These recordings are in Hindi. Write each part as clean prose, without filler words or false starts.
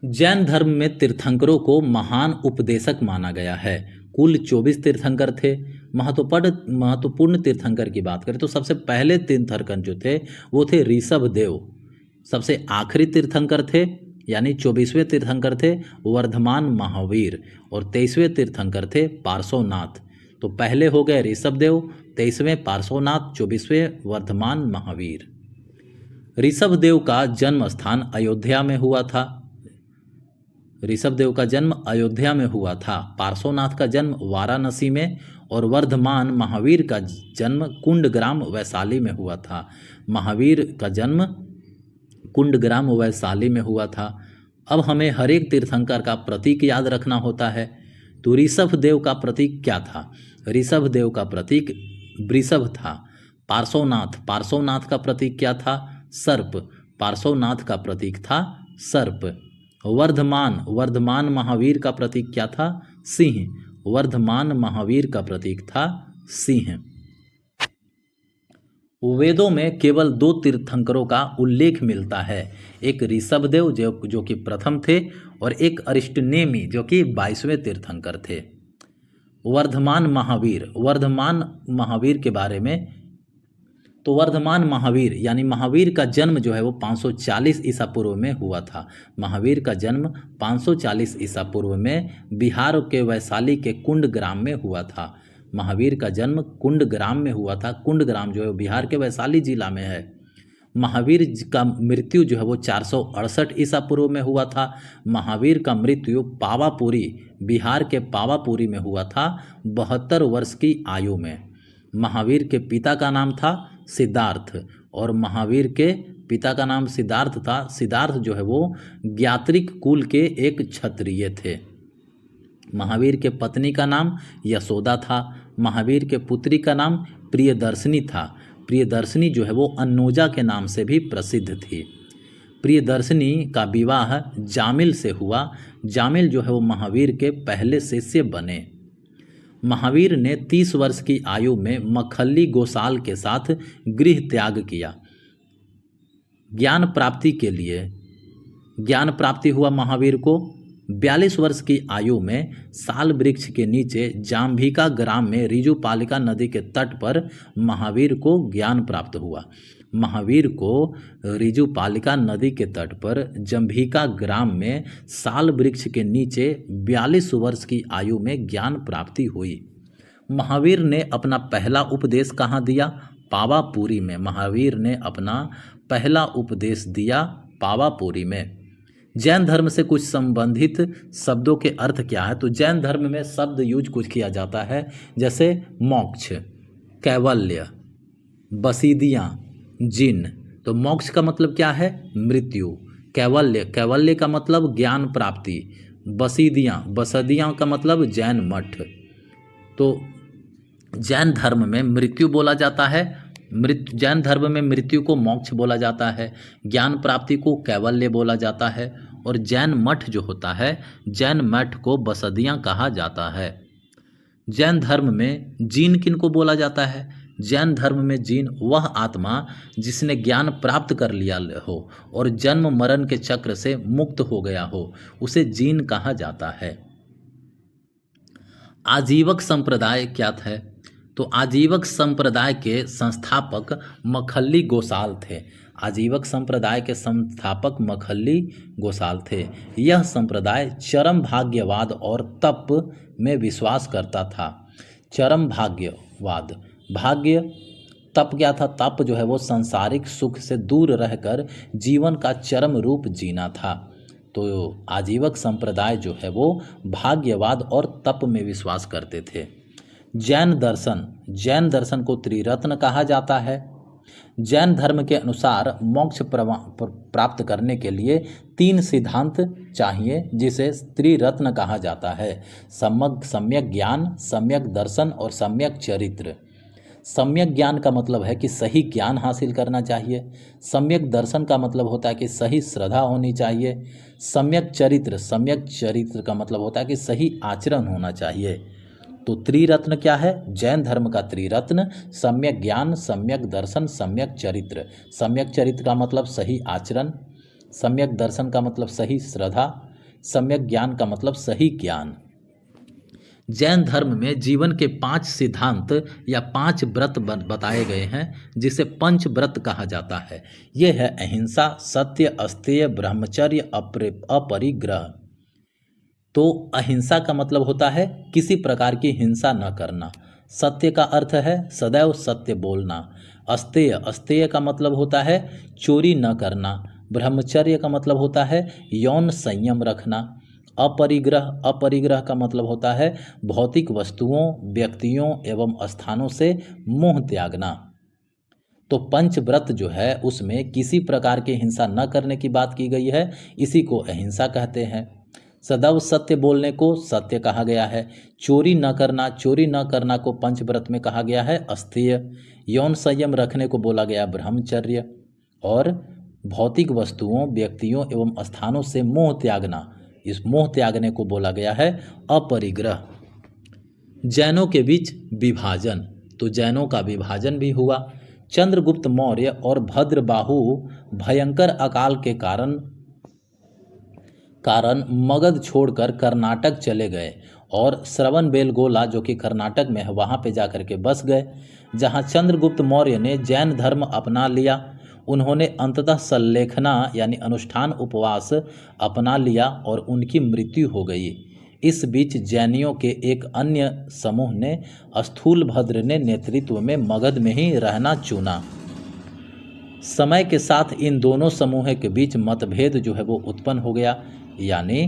जैन धर्म में तीर्थंकरों को महान उपदेशक माना गया है। कुल 24 तीर्थंकर थे। महत्वपूर्ण तीर्थंकर की बात करें तो सबसे पहले तीर्थंकर जो थे वो थे ऋषभ देव। सबसे आखिरी तीर्थंकर थे यानी 24वें तीर्थंकर थे वर्धमान महावीर और 23वें तीर्थंकर थे पार्श्वनाथ। तो पहले हो गए ऋषभ देव, 23वें पार्श्वनाथ, 24वें वर्धमान महावीर। ऋषभ देव का जन्म स्थान अयोध्या में हुआ था। ऋषभ देव का जन्म अयोध्या में हुआ था। पार्श्वनाथ का जन्म वाराणसी में और वर्धमान महावीर का जन्म कुंडग्राम वैशाली में हुआ था। महावीर का जन्म कुंडग्राम वैशाली में हुआ था। अब हमें हर एक तीर्थंकर का प्रतीक याद रखना होता है। तो ऋषभ देव का प्रतीक क्या था? ऋषभ देव का प्रतीक वृषभ था। पार्श्वनाथ का प्रतीक क्या था? सर्प। पार्श्वनाथ का प्रतीक था सर्प। वर्धमान महावीर का प्रतीक क्या था? सिंह। वर्धमान महावीर का प्रतीक था सिंह। वेदों में केवल 2 तीर्थंकरों का उल्लेख मिलता है। एक ऋषभदेव जो कि प्रथम थे और एक अरिष्टनेमि जो कि 22वें तीर्थंकर थे। वर्धमान महावीर के बारे में तो वर्धमान महावीर यानी महावीर का जन्म जो है वो 540 ईसा पूर्व में हुआ था। महावीर का जन्म 540 ईसा पूर्व में बिहार के वैशाली के कुंडग्राम में हुआ था। महावीर का जन्म कुंडग्राम में हुआ था। कुंडग्राम जो है बिहार के वैशाली जिला में है। महावीर का मृत्यु जो है वो 468 ईसा पूर्व में हुआ था। महावीर का मृत्यु पावापुरी बिहार के पावापुरी में हुआ था 72 वर्ष की आयु में। महावीर के पिता का नाम था सिद्धार्थ और महावीर के पिता का नाम सिद्धार्थ था। सिद्धार्थ जो है वो ज्ञात्रिक कुल के एक क्षत्रिय थे। महावीर के पत्नी का नाम यशोदा था। महावीर के पुत्री का नाम प्रियदर्शनी था। प्रियदर्शनी जो है वो अन्नोजा के नाम से भी प्रसिद्ध थी। प्रियदर्शनी का विवाह जामिल से हुआ। जामिल जो है वो महावीर के पहले शिष्य बने। महावीर ने 30 वर्ष की आयु में मखल्ली गोसाल के साथ गृह त्याग किया। ज्ञान प्राप्ति हुआ महावीर को। 42 वर्ष की आयु में साल वृक्ष के नीचे जाम्भिका ग्राम में ऋजुपालिका नदी के तट पर महावीर को ज्ञान प्राप्त हुआ। महावीर को ऋजुपालिका नदी के तट पर जम्भिका ग्राम में साल वृक्ष के नीचे 42 वर्ष की आयु में ज्ञान प्राप्ति हुई। महावीर ने अपना पहला उपदेश कहाँ दिया? पावापुरी में। महावीर ने अपना पहला उपदेश दिया पावापुरी में। जैन धर्म से कुछ संबंधित शब्दों के अर्थ क्या है? तो जैन धर्म में शब्द यूज कुछ किया जाता है जैसे मोक्ष, कैवल्य, बसीदियाँ, जिन। तो मोक्ष का मतलब क्या है? मृत्यु। कैवल्य का मतलब ज्ञान प्राप्ति। बसदियाँ का मतलब जैन मठ। तो जैन धर्म में मृत्यु बोला जाता है। जैन धर्म में मृत्यु को मोक्ष बोला जाता है। ज्ञान प्राप्ति को कैवल्य बोला जाता है और जैन मठ जो होता है, जैन मठ को बसदियाँ कहा जाता है। जैन धर्म में जीन किन को बोला जाता है? जैन धर्म में जीन वह आत्मा जिसने ज्ञान प्राप्त कर लिया हो और जन्म मरण के चक्र से मुक्त हो गया हो, उसे जीन कहा जाता है। आजीवक संप्रदाय क्या है? तो आजीवक संप्रदाय के संस्थापक मखल्ली गोसाल थे। आजीवक संप्रदाय के संस्थापक मखल्ली गोसाल थे। यह संप्रदाय चरम भाग्यवाद और तप में विश्वास करता था। चरम भाग्यवाद, भाग्य, तप क्या था? तप जो है वो सांसारिक सुख से दूर रहकर जीवन का चरम रूप जीना था। तो आजीवक संप्रदाय जो है वो भाग्यवाद और तप में विश्वास करते थे। जैन दर्शन को त्रिरत्न कहा जाता है। जैन धर्म के अनुसार मोक्ष प्राप्त करने के लिए 3 सिद्धांत चाहिए जिसे त्रिरत्न कहा जाता है। सम्यक ज्ञान, सम्यक दर्शन और सम्यक चरित्र। सम्यक ज्ञान का मतलब है कि सही ज्ञान हासिल करना चाहिए। सम्यक दर्शन का मतलब होता है कि सही श्रद्धा होनी चाहिए। सम्यक चरित्र का मतलब होता है कि सही आचरण होना चाहिए। तो त्रिरत्न क्या है? जैन धर्म का त्रिरत्न सम्यक ज्ञान, सम्यक दर्शन, सम्यक चरित्र। सम्यक चरित्र का मतलब सही आचरण, सम्यक दर्शन का मतलब सही श्रद्धा सम्यक ज्ञान का मतलब सही ज्ञान। जैन धर्म में जीवन के 5 सिद्धांत या 5 व्रत बताए गए हैं, जिसे पंच व्रत कहा जाता है। ये है अहिंसा, सत्य, अस्तेय, ब्रह्मचर्य, अपरिग्रह। तो अहिंसा का मतलब होता है किसी प्रकार की हिंसा न करना। सत्य का अर्थ है सदैव सत्य बोलना। अस्तेय का मतलब होता है चोरी न करना। ब्रह्मचर्य का मतलब होता है यौन संयम रखना। अपरिग्रह का मतलब होता है भौतिक वस्तुओं, व्यक्तियों एवं स्थानों से मोह त्यागना। तो पंचव्रत जो है उसमें किसी प्रकार की हिंसा न करने की बात की गई है, इसी को अहिंसा कहते हैं। सदैव सत्य बोलने को सत्य कहा गया है। चोरी न करना को पंचव्रत में कहा गया है अस्तेय। यौन संयम रखने को बोला गया ब्रह्मचर्य। और भौतिक वस्तुओं, व्यक्तियों एवं स्थानों से मोह त्यागना, इस मोह त्यागने को बोला गया है अपरिग्रह। जैनों के बीच विभाजन, तो जैनों का विभाजन भी हुआ। चंद्रगुप्त मौर्य और भद्रबाहु भयंकर अकाल के कारण मगध छोड़कर कर्नाटक चले गए और श्रवणबेलगोला जो कि कर्नाटक में है वहाँ पे जाकर के बस गए, जहाँ चंद्रगुप्त मौर्य ने जैन धर्म अपना लिया। उन्होंने अंततः सल्लेखना यानी अनुष्ठान उपवास अपना लिया और उनकी मृत्यु हो गई। इस बीच जैनियों के एक अन्य समूह ने स्थूलभद्र ने नेतृत्व में मगध में ही रहना चुना। समय के साथ इन दोनों समूहों के बीच मतभेद जो है वो उत्पन्न हो गया, यानी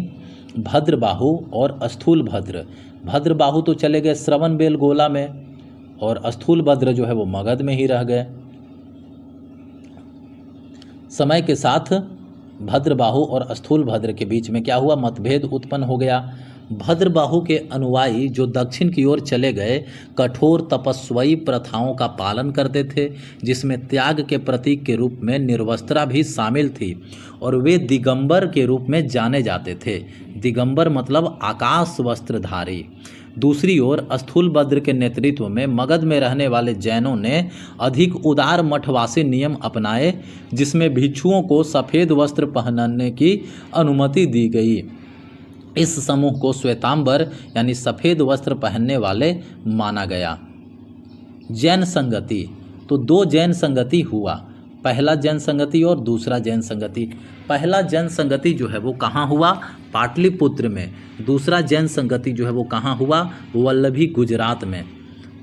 भद्रबाहु और स्थूलभद्र। भद्रबाहु तो चले गए श्रवणबेलगोला में और स्थूलभद्र जो है वो मगध में ही रह गए। समय के साथ भद्रबाहु और स्थूलभद्र के बीच में क्या हुआ, मतभेद उत्पन्न हो गया। भद्रबाहु के अनुयायी जो दक्षिण की ओर चले गए कठोर तपस्वी प्रथाओं का पालन करते थे, जिसमें त्याग के प्रतीक के रूप में निर्वस्त्रा भी शामिल थी और वे दिगंबर के रूप में जाने जाते थे। दिगंबर मतलब आकाश वस्त्रधारी। दूसरी ओर स्थूलभद्र के नेतृत्व में मगध में रहने वाले जैनों ने अधिक उदार मठवासी नियम अपनाए, जिसमें भिक्षुओं को सफ़ेद वस्त्र पहनने की अनुमति दी गई। इस समूह को श्वेतांबर यानी सफ़ेद वस्त्र पहनने वाले माना गया। जैन संगति, तो 2 जैन संगति हुआ, पहला जैन संगति और दूसरा जैन संगति। पहला जैन संगति जो है वो कहाँ हुआ, पाटलिपुत्र में। दूसरा जैन संगति जो है वो कहाँ हुआ, वल्लभी गुजरात में।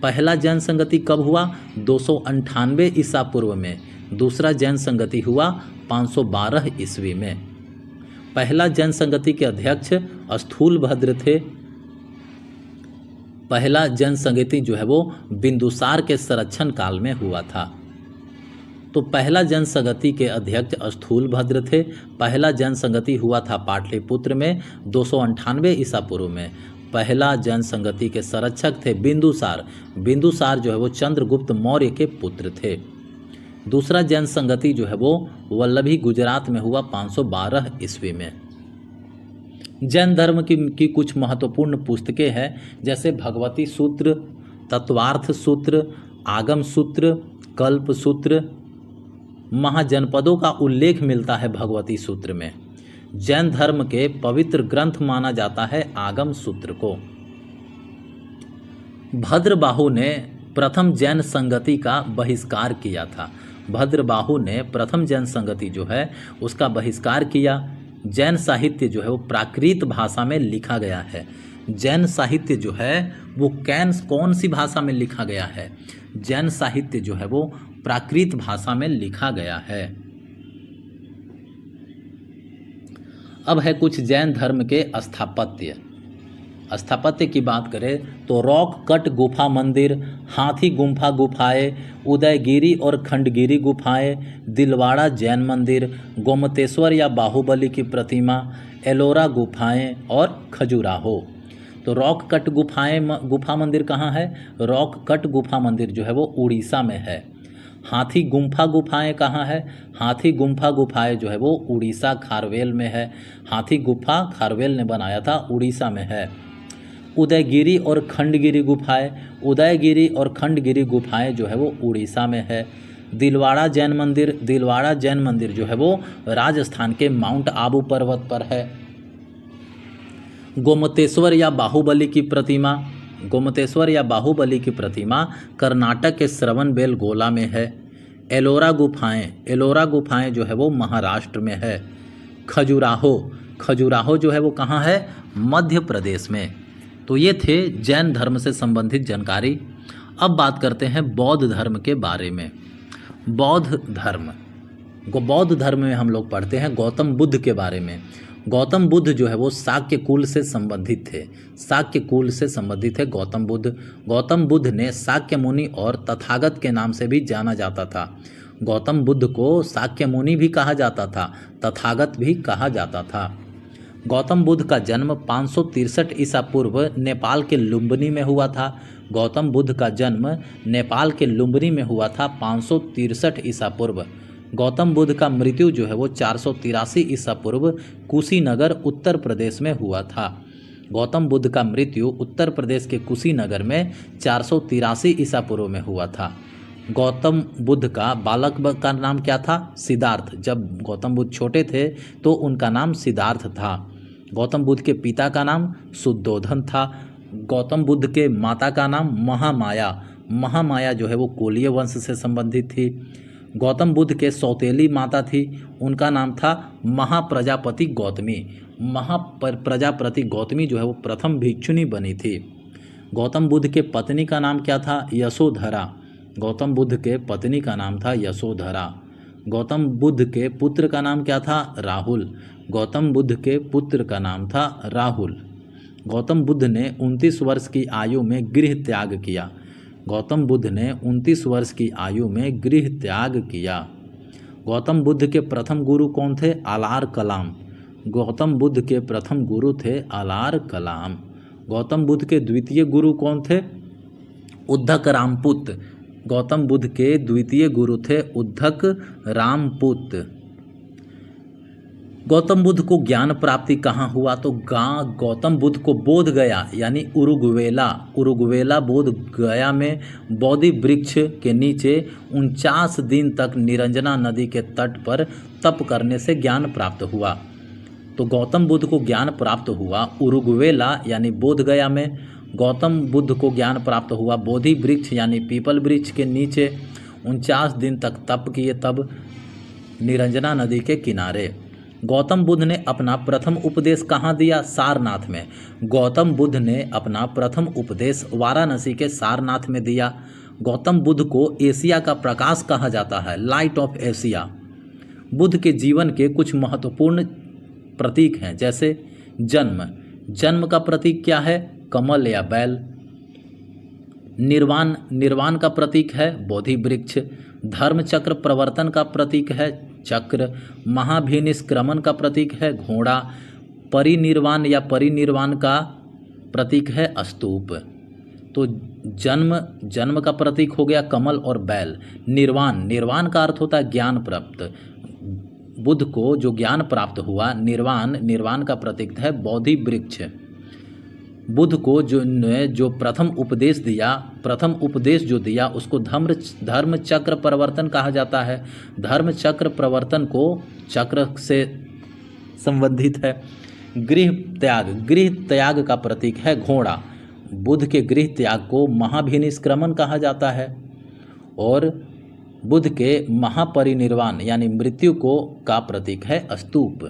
पहला जैन संगति कब हुआ, 298 ईसा पूर्व में। दूसरा जैन संगति हुआ 512 ईस्वी में। पहला जैन संगति के अध्यक्ष स्थूलभद्र थे। पहला जैन संगति जो है वो बिंदुसार के संरक्षण काल में हुआ था। तो पहला जैन संगति के अध्यक्ष स्थूलभद्र थे। पहला जैन संगति हुआ था पाटलिपुत्र में 298 ईसा पूर्व में। पहला जैन संगति के संरक्षक थे बिंदुसार। बिंदुसार जो है वो चंद्रगुप्त मौर्य के पुत्र थे। दूसरा जैन संगति जो है वो वल्लभी गुजरात में हुआ 512 ईस्वी में। जैन धर्म की कुछ महत्वपूर्ण पुस्तकें हैं, जैसे भगवती सूत्र, तत्वार्थ सूत्र, आगम सूत्र, कल्प सूत्र। महाजनपदों का उल्लेख मिलता है भगवती सूत्र में। जैन धर्म के पवित्र ग्रंथ माना जाता है आगम सूत्र को। भद्रबाहु ने प्रथम जैन संगति का बहिष्कार किया था। भद्रबाहु ने प्रथम जैन संगति जो है उसका बहिष्कार किया। जैन साहित्य जो है वो प्राकृत भाषा में लिखा गया है। जैन साहित्य जो है वो कौन सी भाषा में लिखा गया है, जैन साहित्य जो है वो प्राकृत भाषा में लिखा गया है। अब है कुछ जैन धर्म के स्थापत्य। स्थापत्य की बात करें तो रॉक कट गुफा मंदिर, हाथी गुम्फा गुफाएं, उदयगिरी और खंडगिरी गुफाएं, दिलवाड़ा जैन मंदिर, गोमतेश्वर या बाहुबली की प्रतिमा, एलोरा गुफाएं और खजुराहो। तो रॉक कट गुफा मंदिर कहाँ है, रॉक कट गुफा मंदिर जो है वो उड़ीसा में है। हाथी गुम्फा गुफाएं कहाँ है, हाथी गुम्फा गुफाएं जो है वो उड़ीसा खारवेल में है। हाथी गुफा खारवेल ने बनाया था, उड़ीसा में है। उदयगिरी और खंडगिरी गुफाएं, उदयगिरी और खंडगिरी गुफाएं जो है वो उड़ीसा में है। दिलवाड़ा जैन मंदिर जो है वो राजस्थान के माउंट आबू पर्वत पर है। गोमतेश्वर या बाहुबली की प्रतिमा, गोमतेश्वर या बाहुबली की प्रतिमा कर्नाटक के श्रवणबेलगोला में है। एलोरा गुफाएं, एलोरा गुफाएं जो है वो महाराष्ट्र में है। खजुराहो, खजुराहो जो है वो कहाँ है? मध्य प्रदेश में। तो ये थे जैन धर्म से संबंधित जानकारी। अब बात करते हैं बौद्ध धर्म के बारे में। बौद्ध धर्म, बौद्ध धर्म में हम लोग पढ़ते हैं गौतम बुद्ध के बारे में। गौतम बुद्ध जो है वो शाक्य कुल से संबंधित थे। शाक्य कुल से संबंधित है गौतम बुद्ध। गौतम बुद्ध ने शाक्य मुनि और तथागत के नाम से भी जाना जाता था। गौतम बुद्ध को शाक्य मुनि भी कहा जाता था, तथागत भी कहा जाता था। गौतम बुद्ध का जन्म 563 ईसा पूर्व नेपाल के लुम्बिनी में हुआ था। गौतम बुद्ध का जन्म नेपाल के लुम्बिनी में हुआ था 563 ईसा पूर्व। गौतम बुद्ध का मृत्यु जो है वो 483 ईसा पूर्व कुशीनगर उत्तर प्रदेश में हुआ था। गौतम बुद्ध का मृत्यु उत्तर प्रदेश के कुशीनगर में 483 ईसा पूर्व में हुआ था। गौतम बुद्ध का बालक का नाम क्या था? सिद्धार्थ। जब गौतम बुद्ध छोटे थे तो उनका नाम सिद्धार्थ था। गौतम बुद्ध के पिता का नाम शुद्धोधन था। गौतम बुद्ध के माता का नाम महामाया। महामाया जो है वो कोलीय वंश से संबंधित थी। गौतम बुद्ध के सौतेली माता थी, उनका नाम था महाप्रजापति गौतमी। महाप्रजापति गौतमी जो है वो प्रथम भिक्षुनी बनी थी। गौतम बुद्ध के पत्नी का नाम क्या था? यशोधरा। गौतम बुद्ध के पत्नी का नाम था यशोधरा। गौतम बुद्ध के पुत्र का नाम क्या था? राहुल। गौतम बुद्ध के पुत्र का नाम था राहुल। गौतम बुद्ध ने 29 वर्ष की आयु में गृह त्याग किया। गौतम बुद्ध ने 29 वर्ष की आयु में गृह त्याग किया। गौतम बुद्ध के प्रथम गुरु कौन थे? आलार कलाम। गौतम बुद्ध के प्रथम गुरु थे आलार कलाम। गौतम बुद्ध के द्वितीय गुरु कौन थे? उद्धक रामपुत। गौतम बुद्ध के द्वितीय गुरु थे उद्धक रामपुत। गौतम बुद्ध को ज्ञान प्राप्ति कहाँ हुआ? तो गौतम बुद्ध को बोध गया यानी उरुग्वेला बोध गया में बोधि वृक्ष के नीचे 49 दिन तक निरंजना नदी के तट पर तप करने से ज्ञान प्राप्त हुआ। तो गौतम बुद्ध को ज्ञान प्राप्त हुआ उरुग्वेला यानी बोध गया में। गौतम बुद्ध को ज्ञान प्राप्त हुआ बोधि वृक्ष यानी पीपल वृक्ष के नीचे 49 दिन तक तप किए, तब निरंजना नदी के किनारे। गौतम बुद्ध ने अपना प्रथम उपदेश कहाँ दिया? सारनाथ में। गौतम बुद्ध ने अपना प्रथम उपदेश वाराणसी के सारनाथ में दिया। गौतम बुद्ध को एशिया का प्रकाश कहा जाता है, लाइट ऑफ एशिया। बुद्ध के जीवन के कुछ महत्वपूर्ण प्रतीक हैं, जैसे जन्म। जन्म का प्रतीक क्या है? कमल या बैल। निर्वाण का प्रतीक है बोधि वृक्ष। धर्म चक्र प्रवर्तन का प्रतीक है चक्र। महाभिनिष्क्रमण का प्रतीक है घोड़ा। परिनिर्वाण का प्रतीक है स्तूप। तो जन्म का प्रतीक हो गया कमल और बैल। निर्वाण का अर्थ होता है ज्ञान प्राप्त। बुद्ध को जो ज्ञान प्राप्त हुआ, निर्वाण का प्रतीक है बोधि वृक्ष। बुद्ध को जो प्रथम उपदेश जो दिया उसको धर्म चक्र प्रवर्तन कहा जाता है। धर्म चक्र प्रवर्तन को चक्र से संबंधित है। गृह त्याग का प्रतीक है घोड़ा। बुद्ध के गृह त्याग को महाभिनिष्क्रमण कहा जाता है। और बुद्ध के महापरिनिर्वाण यानी मृत्यु का प्रतीक है स्तूप।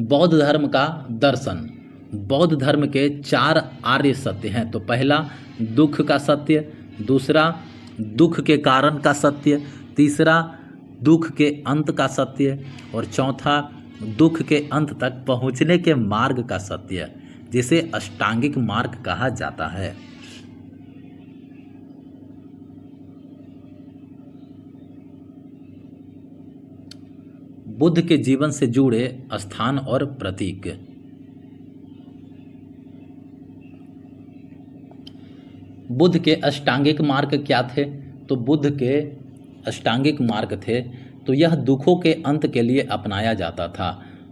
बौद्ध धर्म का दर्शन। बौद्ध धर्म के 4 आर्य सत्य हैं। तो पहला दुख का सत्य, दूसरा दुख के कारण का सत्य, तीसरा दुख के अंत का सत्य और चौथा दुख के अंत तक पहुँचने के मार्ग का सत्य, जिसे अष्टांगिक मार्ग कहा जाता है। बुद्ध के जीवन से जुड़े स्थान और प्रतीक। बुद्ध के अष्टांगिक मार्ग क्या थे? तो बुद्ध के अष्टांगिक मार्ग थे तो यह दुखों के अंत के लिए अपनाया जाता था।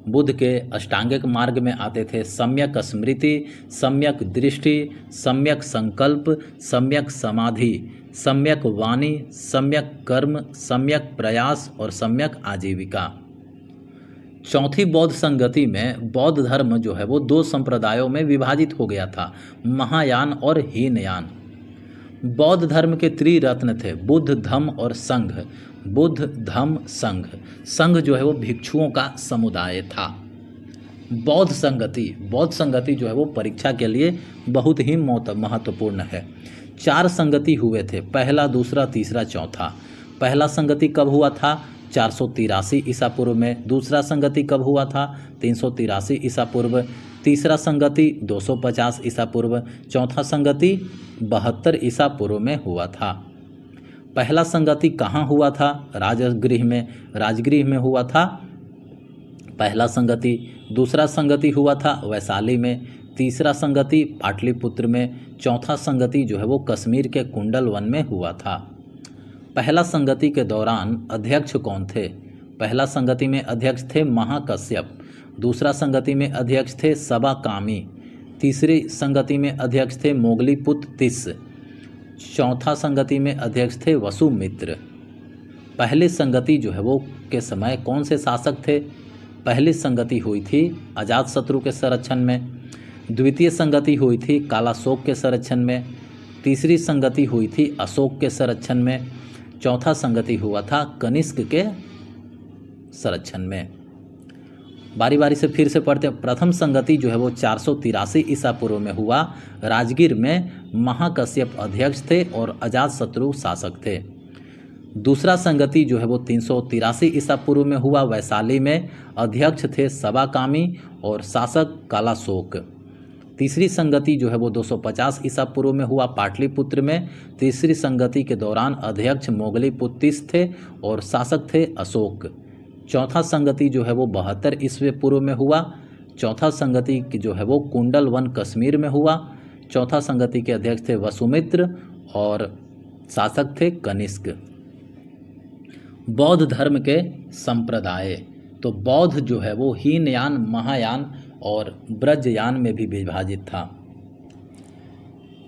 बुद्ध के अष्टांगिक मार्ग में आते थे सम्यक स्मृति, सम्यक दृष्टि, सम्यक संकल्प, सम्यक समाधि, सम्यक वाणी, सम्यक कर्म, सम्यक प्रयास और सम्यक आजीविका। चौथी बौद्ध संगति में बौद्ध धर्म जो है वो दो संप्रदायों में विभाजित हो गया था, महायान और हीनयान। बौद्ध धर्म के त्रिरत्न थे, बुद्ध, धम्म और संघ। बुद्ध, धम्म, संघ। संघ जो है वो भिक्षुओं का समुदाय था। बौद्ध संगति जो है वो परीक्षा के लिए बहुत ही महत्वपूर्ण है। 4 संगति हुए थे, पहला, दूसरा, तीसरा, चौथा। पहला संगति कब हुआ था? 483 ईसा पूर्व में। दूसरा संगति कब हुआ था? 383 ईसा पूर्व। तीसरा संगति 250 ईसा पूर्व। चौथा संगति 72 ईसा पूर्व में हुआ था। पहला संगति कहाँ हुआ था? राजगृह में हुआ था पहला संगति। दूसरा संगति हुआ था वैशाली में। तीसरा संगति पाटलिपुत्र में। चौथा संगति जो है वो कश्मीर के कुंडल वन में हुआ था। पहला संगति के दौरान अध्यक्ष कौन थे? पहला संगति में अध्यक्ष थे महाकश्यप। दूसरा संगति में अध्यक्ष थे सबाकामी। तीसरी संगति में अध्यक्ष थे मोगलीपुत्र तिस। चौथा संगति में अध्यक्ष थे वसुमित्र। पहली संगति जो है वो के समय कौन से शासक थे? पहली संगति हुई थी अजातशत्रु के संरक्षण में। द्वितीय संगति हुई थी कालाशोक के संरक्षण में। तीसरी संगति हुई थी अशोक के संरक्षण में। चौथा संगति हुआ था कनिष्क के संरक्षण में। बारी बारी से फिर से पढ़ते हैं। प्रथम संगति जो है वो 483 ईसा पूर्व में हुआ। राजगीर में महाकश्यप अध्यक्ष थे और अजातशत्रु शासक थे। दूसरा संगति जो है वो 383 ईसा पूर्व में हुआ। वैशाली में अध्यक्ष थे सबाकामी और शासक कालाशोक। तीसरी संगति जो है वो 250 ईसा पूर्व में हुआ पाटलिपुत्र में। तीसरी संगति के दौरान अध्यक्ष मोगलीपुत्र तिस थे और शासक थे अशोक। चौथा संगति जो है वो 72 ईस्वी पूर्व में हुआ। चौथा संगति जो है वो कुंडल वन कश्मीर में हुआ। चौथा संगति के अध्यक्ष थे वसुमित्र और शासक थे कनिष्क। बौद्ध धर्म के संप्रदाय, तो बौद्ध जो है वो हीनयान, महायान और ब्रजयान में भी विभाजित था।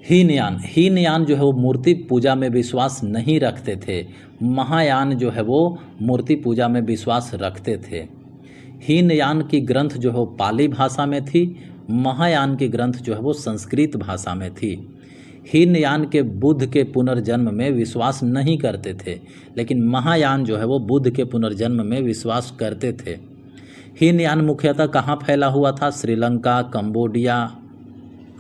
हीनयान जो है वो मूर्ति पूजा में विश्वास नहीं रखते थे। महायान जो है वो मूर्ति पूजा में विश्वास रखते थे। हीनयान की ग्रंथ जो है वो पाली भाषा में थी। महायान की ग्रंथ जो है वो संस्कृत भाषा में थी। हीनयान के बुद्ध के पुनर्जन्म में विश्वास नहीं करते थे, लेकिन महायान जो है वो बुद्ध के पुनर्जन्म में विश्वास करते थे। हीनयान मुख्यतः कहाँ फैला हुआ था? श्रीलंका, कंबोडिया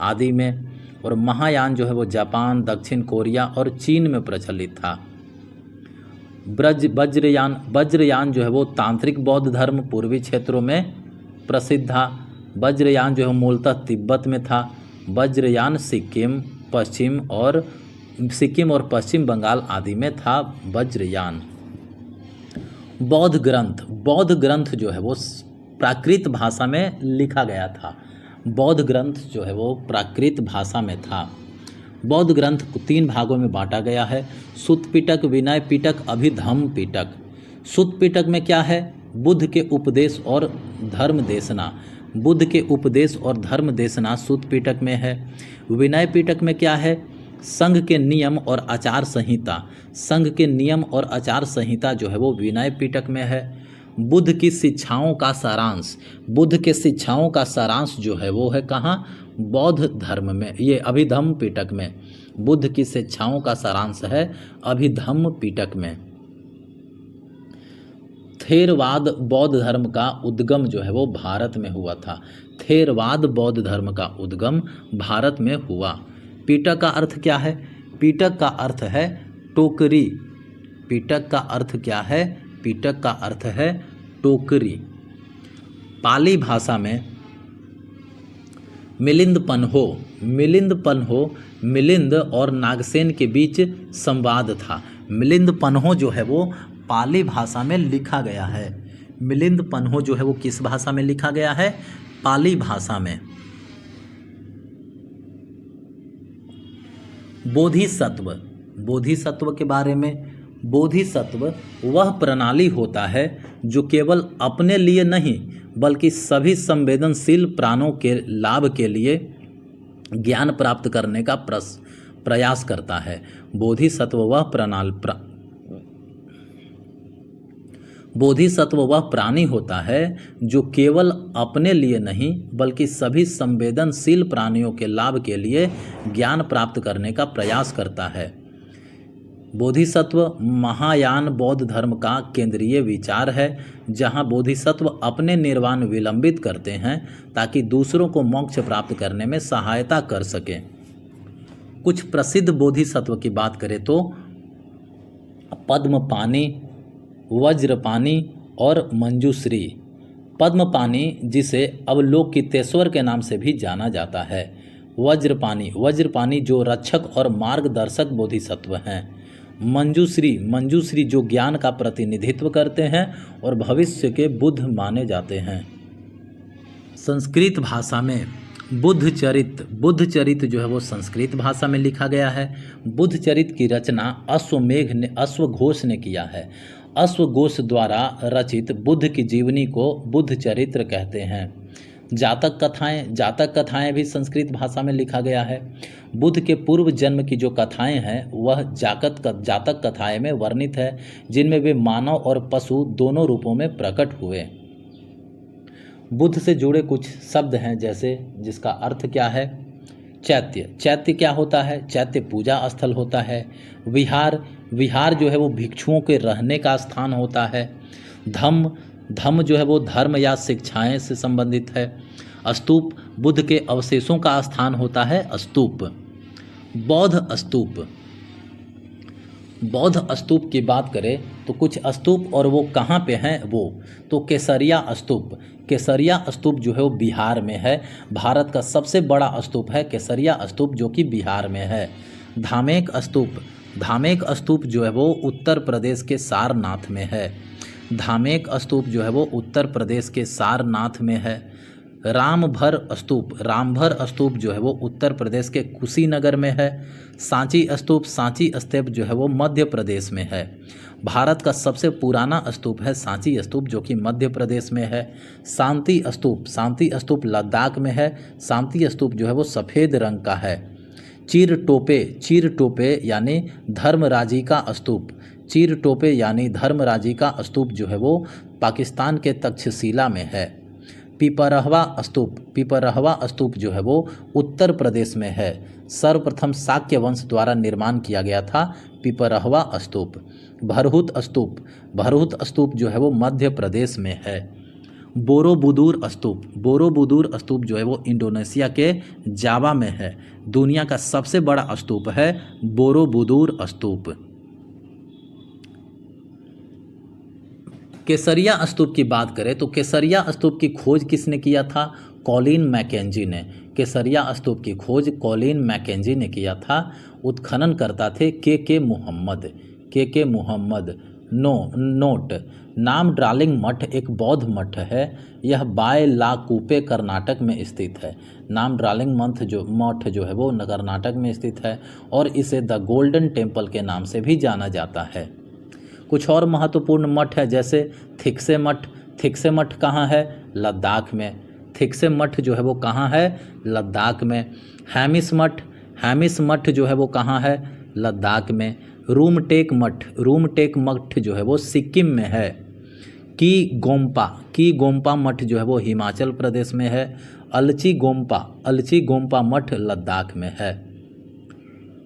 आदि में। और महायान जो है वो जापान, दक्षिण कोरिया और चीन में प्रचलित था। वज्रयान जो है वो तांत्रिक बौद्ध धर्म पूर्वी क्षेत्रों में प्रसिद्ध था। वज्रयान जो है मूलतः तिब्बत में था। वज्रयान सिक्किम और पश्चिम बंगाल आदि में था वज्रयान। बौद्ध ग्रंथ जो है वो प्राकृत भाषा में लिखा गया था। बौद्ध ग्रंथ जो है वो प्राकृत भाषा में था। बौद्ध ग्रंथ को 3 भागों में बांटा गया है: सुत्त पिटक, विनय पिटक, अभिधम्म पिटक। सुत्त पिटक में क्या है? बुद्ध के उपदेश और धर्म देशना। बुद्ध के उपदेश और धर्म देशना सुत्त पिटक में है। विनय पिटक में क्या है? संघ के नियम और आचार संहिता। संघ के नियम और आचार संहिता जो है वो विनय पिटक में है। बुद्ध की शिक्षाओं का सारांश। बुद्ध के शिक्षाओं का सारांश जो है वो है कहाँ? बौद्ध धर्म में, ये अभिधम्म पिटक में। बुद्ध की शिक्षाओं का सारांश है अभिधम्म पिटक में। थेरवाद बौद्ध धर्म का उद्गम जो है वो भारत में हुआ था। थेरवाद बौद्ध धर्म का उद्गम भारत में हुआ। पिटक का अर्थ क्या है? पिटक का अर्थ है टोकरी। पिटक का अर्थ क्या है? पिटक का अर्थ है टोकरी। पाली भाषा में मिलिंद और नागसेन के बीच संवाद था। मिलिंद पन्हो जो है वो पाली भाषा में लिखा गया है। मिलिंद पन्हो जो है वो किस भाषा में लिखा गया है? पाली भाषा में। बोधिसत्व के बारे में, बोधिसत्व वह प्रणाली होता है जो केवल अपने लिए नहीं बल्कि सभी संवेदनशील प्राणों के लाभ के लिए ज्ञान प्राप्त करने का प्रयास करता बोधिसत्व वह प्राणी होता है जो केवल अपने लिए नहीं बल्कि सभी संवेदनशील प्राणियों के लाभ के लिए ज्ञान प्राप्त करने का प्रयास करता है। बोधिसत्व महायान बौद्ध धर्म का केंद्रीय विचार है, जहाँ बोधिसत्व अपने निर्वाण विलंबित करते हैं ताकि दूसरों को मोक्ष प्राप्त करने में सहायता कर सकें। कुछ प्रसिद्ध बोधिसत्व की बात करें तो पद्मपाणि, वज्रपाणि और मंजूश्री। पद्मपाणि, जिसे अवलोकितेश्वर के नाम से भी जाना जाता है। वज्रपाणि जो रक्षक और मार्गदर्शक बोधिसत्व हैं। मंजूश्री जो ज्ञान का प्रतिनिधित्व करते हैं और भविष्य के बुद्ध माने जाते हैं। संस्कृत भाषा में बुद्धचरित जो है वो संस्कृत भाषा में लिखा गया है। बुद्धचरित की रचना अश्वघोष ने किया है। अश्वघोष द्वारा रचित बुद्ध की जीवनी को बुद्धचरित्र कहते हैं। जातक कथाएं भी संस्कृत भाषा में लिखा गया है। बुद्ध के पूर्व जन्म की जो कथाएं हैं वह जातक कथाएं में वर्णित है, जिनमें वे मानव और पशु दोनों रूपों में प्रकट हुए। बुद्ध से जुड़े कुछ शब्द हैं, जैसे जिसका अर्थ क्या है। चैत्य क्या होता है? चैत्य पूजा स्थल होता है। विहार जो है वो भिक्षुओं के रहने का स्थान होता है। धम्म जो है वो धर्म या शिक्षाएं से संबंधित है। स्तूप बुद्ध के अवशेषों का स्थान होता है। स्तूप बौद्ध स्तूप की बात करें तो कुछ स्तूप, और वो कहाँ पे हैं वो तो केसरिया स्तूप जो है वो बिहार में है। भारत का सबसे बड़ा स्तूप है केसरिया स्तूप, जो कि बिहार में है। धामेक स्तूप जो है वो उत्तर प्रदेश के सारनाथ में है। रामभर स्तूप जो है वो उत्तर प्रदेश के कुशीनगर में है। सांची स्तूप जो है वो मध्य प्रदेश में है। भारत का सबसे पुराना स्तूप है सांची स्तूप, जो कि मध्य प्रदेश में है। शांति स्तूप लद्दाख में है। शांति स्तूप जो है वो सफ़ेद रंग का है। चीर टोपे यानी धर्मराजी का स्तूप जो है वो पाकिस्तान के तक्षशिला में है। पिपरहवा स्तूप जो है वो उत्तर प्रदेश में है। सर्वप्रथम शाक्य वंश द्वारा निर्माण किया गया था पिपरहवा स्तूप। भरहुत स्तूप जो है वो मध्य प्रदेश में है। बोरोबुदुर स्तूप जो है वो इंडोनेशिया के जावा में है। दुनिया का सबसे बड़ा स्तूप है बोरोबुदुर स्तूप। केसरिया स्तूप की बात करें तो केसरिया स्तूप की खोज किसने किया था? कॉलिन मैकेंजी ने। केसरिया स्तूप की खोज कॉलिन मैकेंजी ने किया था। उत्खनन करता थे के मुहम्मद। नोट नाम ड्रालिंग मठ एक बौद्ध मठ है। यह बायलाकुप्पे कर्नाटक में स्थित है। नाम ड्रालिंग मठ जो है वो कर्नाटक में स्थित है और इसे द गोल्डन टेम्पल के नाम से भी जाना जाता है। कुछ और महत्वपूर्ण मठ है, जैसे थिक्से मठ कहाँ है? लद्दाख में। थिक्से मठ जो है वो कहाँ है? लद्दाख में। हैमिस मठ जो है वो कहाँ है? लद्दाख में। रूमटेक मठ जो है वो सिक्किम में है। की गोम्पा मठ जो है वो हिमाचल प्रदेश में है। अलची गोम्पा मठ लद्दाख में है।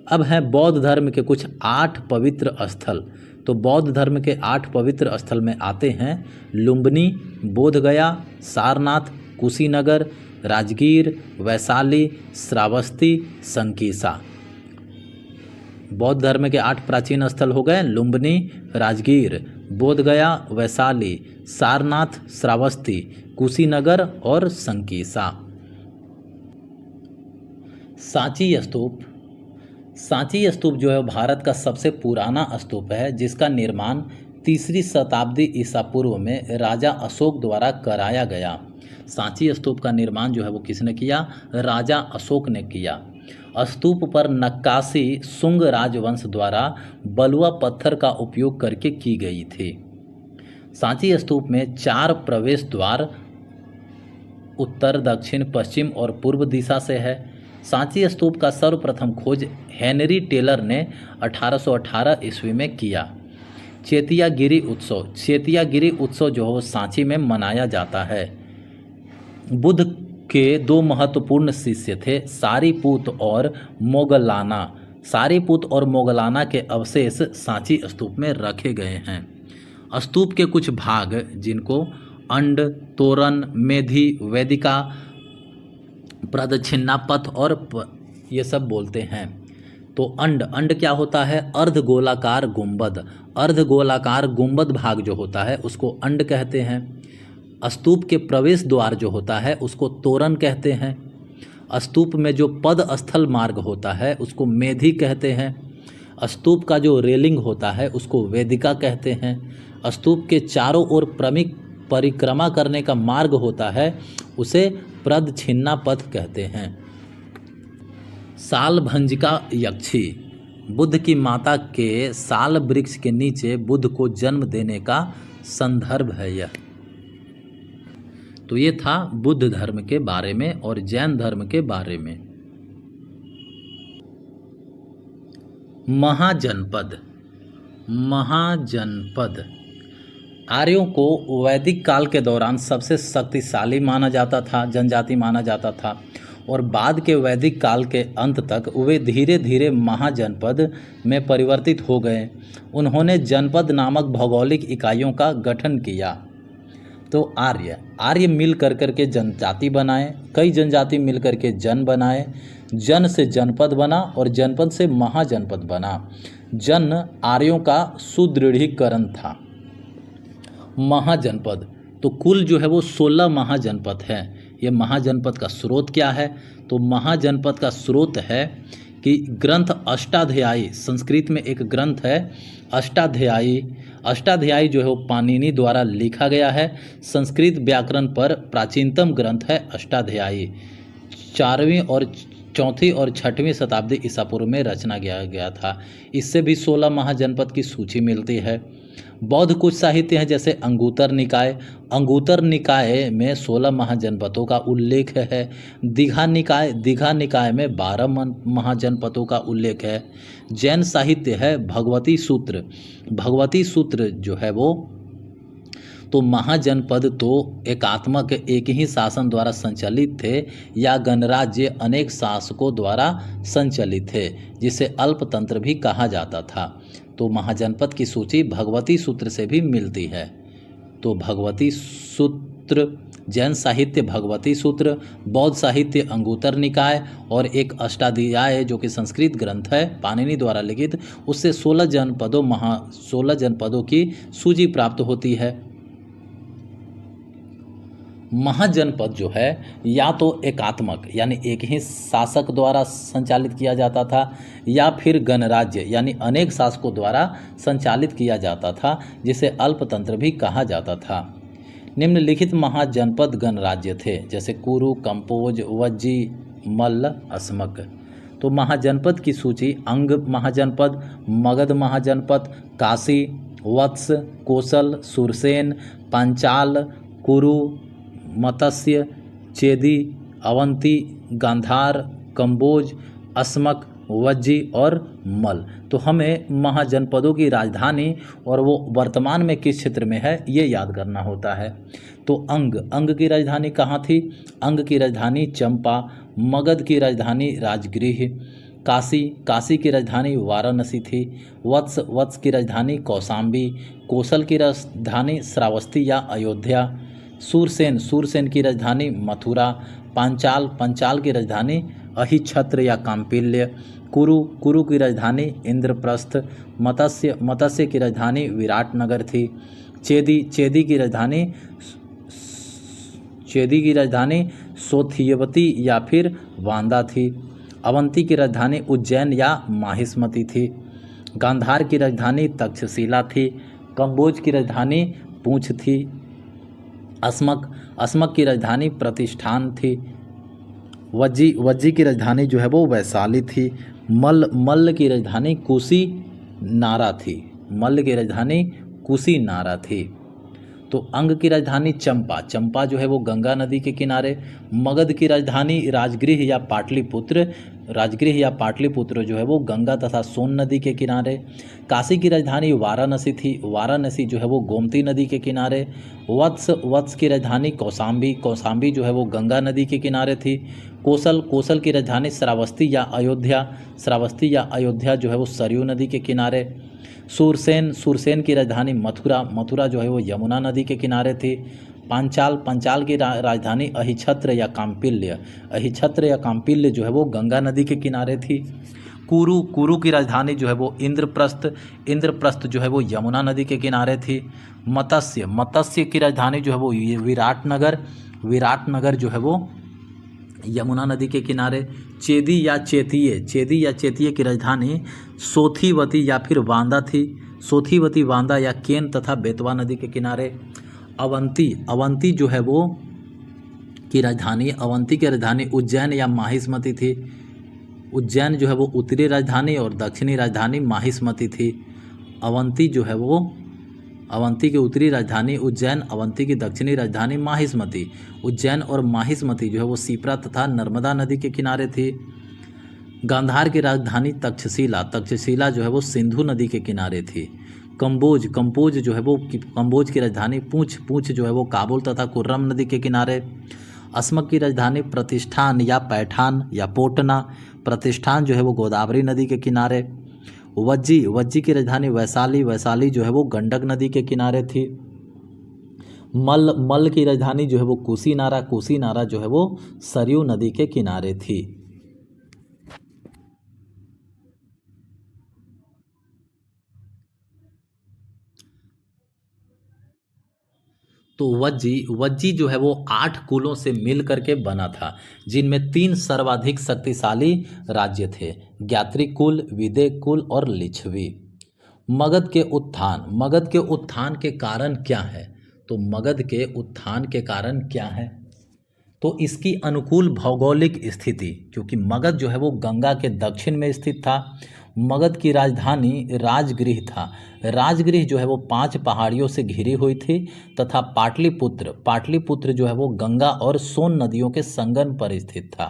अब है बौद्ध धर्म के कुछ 8 पवित्र स्थल। तो बौद्ध धर्म के 8 पवित्र स्थल में आते हैं लुम्बिनी, बोधगया, सारनाथ, कुशीनगर, राजगीर, वैशाली, श्रावस्ती, संकीसा। बौद्ध धर्म के 8 प्राचीन स्थल हो गए लुम्बिनी, राजगीर, बोधगया, वैशाली, सारनाथ, श्रावस्ती, कुशीनगर और संकीसा। सांची स्तूप जो है भारत का सबसे पुराना स्तूप है, जिसका निर्माण 3री शताब्दी ईसा पूर्व में राजा अशोक द्वारा कराया गया। सांची स्तूप का निर्माण जो है वो किसने किया? राजा अशोक ने किया। स्तूप पर नक्काशी शुंग राजवंश द्वारा बलुआ पत्थर का उपयोग करके की गई थी। सांची स्तूप में 4 प्रवेश द्वार उत्तर, दक्षिण, पश्चिम और पूर्व दिशा से है। सांची स्तूप का सर्वप्रथम खोज हेनरी टेलर ने 1818 ईस्वी में किया। चेतियागिरी उत्सव जो है वो सांची में मनाया जाता है। बुद्ध के दो महत्वपूर्ण शिष्य थे, सारीपुत और मोगलाना। सारीपुत और मोगलाना के अवशेष सांची स्तूप में रखे गए हैं। स्तूप के कुछ भाग जिनको अंड, तोरण, मेधी, वेदिका, प्रदक्षिणापथ और ये सब बोलते हैं। तो अंड क्या होता है? अर्धगोलाकार गुंबद। अर्धगोलाकार गुंबद भाग जो होता है उसको अंड कहते हैं। स्तूप के प्रवेश द्वार जो होता है उसको तोरण कहते हैं। स्तूप में जो पद स्थल मार्ग होता है उसको मेधी कहते हैं। स्तूप का जो रेलिंग होता है उसको वेदिका कहते हैं। स्तूप के चारों ओर परिक्रमा करने का मार्ग होता है उसे प्रदक्षिणापथ कहते हैं। सालभंजिका यक्षी, बुद्ध की माता के साल वृक्ष के नीचे बुद्ध को जन्म देने का संदर्भ है यह। तो ये था बुद्ध धर्म के बारे में और जैन धर्म के बारे में। महाजनपद आर्यों को वैदिक काल के दौरान सबसे शक्तिशाली माना जाता था, जनजाति माना जाता था, और बाद के वैदिक काल के अंत तक वे धीरे धीरे महाजनपद में परिवर्तित हो गए। उन्होंने जनपद नामक भौगोलिक इकाइयों का गठन किया। तो आर्य मिल कर के जनजाति बनाए, कई जनजाति मिल कर के जन बनाए, जन से जनपद बना और जनपद से महाजनपद बना। जन आर्यों का सुदृढ़ीकरण था। महाजनपद तो कुल जो है वो 16 महाजनपद है। ये महाजनपद का स्रोत क्या है? तो महाजनपद का स्रोत है कि ग्रंथ अष्टाध्यायी, संस्कृत में एक ग्रंथ है अष्टाध्यायी जो है वो पाणिनि द्वारा लिखा गया है। संस्कृत व्याकरण पर प्राचीनतम ग्रंथ है अष्टाध्यायी। 4वीं और 4वीं और 6वीं शताब्दी ईसा पूर्व में रचना किया गया था। इससे भी 16 महाजनपद की सूची मिलती है। बौद्ध कुछ साहित्य हैं जैसे अंगुतर निकाय में 16 महाजनपदों का उल्लेख है। दीघा निकाय में 12 महाजनपदों का उल्लेख है। जैन साहित्य है भगवती सूत्र जो है वो, तो महाजनपद तो एकात्मक एक ही शासन द्वारा संचालित थे या गणराज्य अनेक शासकों द्वारा संचालित थे, जिसे अल्पतंत्र भी कहा जाता था। तो महाजनपद की सूची भगवती सूत्र से भी मिलती है। तो भगवती सूत्र, जैन साहित्य भगवती सूत्र, बौद्ध साहित्य अंगुतर निकाय और एक अष्टाध्यायी जो कि संस्कृत ग्रंथ है पाणिनि द्वारा लिखित, उससे 16 जनपदों की सूची प्राप्त होती है। महाजनपद जो है या तो एकात्मक यानी एक ही शासक द्वारा संचालित किया जाता था, या फिर गणराज्य यानी अनेक शासकों द्वारा संचालित किया जाता था, जिसे अल्पतंत्र भी कहा जाता था। निम्नलिखित महाजनपद गणराज्य थे जैसे कुरु, कंपोज, वज्जी, मल्ल, अस्मक। तो महाजनपद की सूची: अंग महाजनपद, मगध महाजनपद, काशी, वत्स, कोसल, सुरसेन, पांचाल, कुरु, मत्स्य, चेदी, अवंती, गांधार, कंबोज, अस्मक, वज्जी और मल। तो हमें महाजनपदों की राजधानी और वो वर्तमान में किस क्षेत्र में है ये याद करना होता है। तो अंग की राजधानी कहाँ थी? अंग की राजधानी चंपा, मगध की राजधानी राजगृह, काशी की राजधानी वाराणसी थी, वत्स की राजधानी कौशाम्बी, कोसल की राजधानी श्रावस्ती या अयोध्या, सुरसेन की राजधानी मथुरा, पांचाल की राजधानी अहिछत्र या काम्पिल्य, कुरु की राजधानी इंद्रप्रस्थ, मत्स्य की राजधानी विराटनगर थी, चेदी की राजधानी सोथियवती या फिर वांदा थी, अवंती की राजधानी उज्जैन या माहिष्मती थी, गांधार की राजधानी तक्षशिला थी, कंबोज की राजधानी पूंछ थी, अस्मक की राजधानी प्रतिष्ठान थी, वज्जी की राजधानी जो है वो वैशाली थी, मल्ल की राजधानी कुशीनारा थी। तो अंग की राजधानी चंपा जो है वो गंगा नदी के किनारे, मगध की राजधानी राजगृह या पाटलिपुत्र राजगृह या पाटलिपुत्र जो है वो गंगा तथा सोन नदी के किनारे। काशी की राजधानी वाराणसी थी, वाराणसी जो है वो गोमती नदी के किनारे। वत्स की राजधानी कौशाम्बी, कौशाम्बी जो है वो गंगा नदी के किनारे थी। कोसल की राजधानी श्रावस्ती या अयोध्या, श्रावस्ती या अयोध्या जो है वो सरयू नदी के किनारे। सुरसेन की राजधानी मथुरा, मथुरा जो है वो यमुना नदी के किनारे थी। पंचाल की राजधानी अहिछत्र या काम्पिल्य, अहिछत्र या काम्पिल्य जो है वो गंगा नदी के किनारे थी। कुरु की राजधानी जो है वो इंद्रप्रस्थ जो है वो यमुना नदी के किनारे थी। मत्स्य की राजधानी जो है वो विराटनगर जो है वो यमुना नदी के किनारे। चेदी या चेतीय की राजधानी सोथीवती या फिर वांदा थी, सोथीवती, वांदा या केन तथा बेतवा नदी के किनारे। अवंती जो है वो अवंती की राजधानी उज्जैन या माहिष्मती थी। उज्जैन जो है वो उत्तरी राजधानी और दक्षिणी राजधानी माहिष्मती थी। अवंती की उत्तरी राजधानी उज्जैन, अवंती की दक्षिणी राजधानी माहिष्मती। उज्जैन और माहिष्मती जो है वो शिप्रा तथा नर्मदा नदी के किनारे थी। गांधार की राजधानी तक्षशिला जो है वो सिंधु नदी के किनारे थी। कंबोज की राजधानी पूंछ जो है वो काबुल तथा कुर्रम नदी के किनारे। अस्मक की राजधानी प्रतिष्ठान या पैठान या पोटना, प्रतिष्ठान जो है वो गोदावरी नदी के किनारे। वज्जी की राजधानी वैशाली जो है वो गंडक नदी के किनारे थी। मल्ल की राजधानी जो है वो कुशीनारा जो है वो सरयू नदी के किनारे थी। तो वज्जी जो है वो 8 कुलों से मिल करके बना था, जिनमें 3 सर्वाधिक शक्तिशाली राज्य थे, ज्ञात्री कुल, विदेह कुल और लिच्छवी। मगध के उत्थान के कारण क्या है? तो मगध के उत्थान के कारण क्या है? तो इसकी अनुकूल भौगोलिक स्थिति, क्योंकि मगध जो है वो गंगा के दक्षिण में स्थित था। मगध की राजधानी राजगृह था। राजगृह जो है वो 5 पहाड़ियों से घिरी हुई थी तथा पाटलिपुत्र जो है वो गंगा और सोन नदियों के संगम पर स्थित था।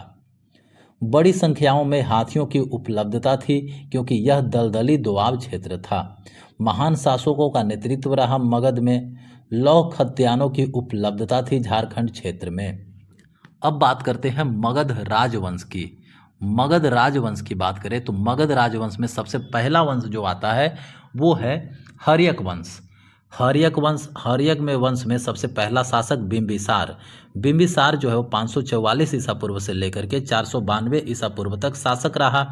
बड़ी संख्याओं में हाथियों की उपलब्धता थी, क्योंकि यह दलदली दोआब क्षेत्र था। महान शासकों का नेतृत्व रहा मगध में। लौह खद्यानों की उपलब्धता थी झारखंड क्षेत्र में। अब बात करते हैं मगध राजवंश की। मगध राजवंश की बात करें तो मगध राजवंश में सबसे पहला वंश जो आता है वो है हर्यक वंश। हर्यक में वंश में सबसे पहला शासक बिंबिसार जो है वो 544 ईसा पूर्व से लेकर के 492 ईसा पूर्व तक शासक रहा।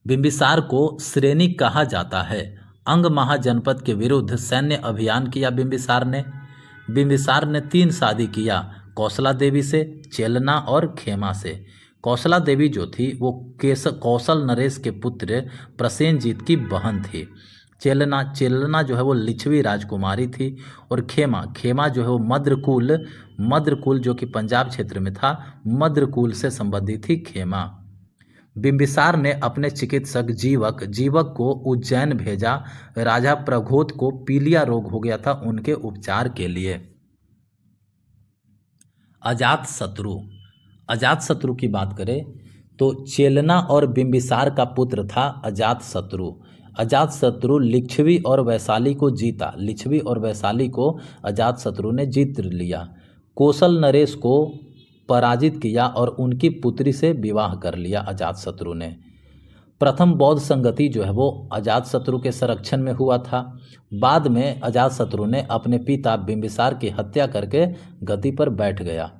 बिंबिसार को श्रेणी कहा जाता है। अंग महाजनपद के विरुद्ध सैन्य अभियान किया बिंबिसार ने 3 शादी किया, कौशला देवी से, चेलना और खेमा से। कौशला देवी जो थी वो कौशल नरेश के पुत्र प्रसेनजीत की बहन थी। चेलना जो है वो लिच्छवी राजकुमारी थी और खेमा जो है वो मद्रकुल जो कि पंजाब क्षेत्र में था, मद्रकुल से संबंधित थी खेमा। बिंबिसार ने अपने चिकित्सक जीवक को उज्जैन भेजा। राजा प्रघोत को पीलिया रोग हो गया था, उनके उपचार के लिए। अजातशत्रु की बात करें तो चेलना और बिंबिसार का पुत्र था अजातशत्रु लिच्छवी और वैशाली को अजातशत्रु ने जीत लिया। कौशल नरेश को पराजित किया और उनकी पुत्री से विवाह कर लिया अजातशत्रु ने। प्रथम बौद्ध संगति जो है वो अजातशत्रु के संरक्षण में हुआ था। बाद में अजातशत्रु ने अपने पिता बिंबिसार की हत्या करके गद्दी पर बैठ गया।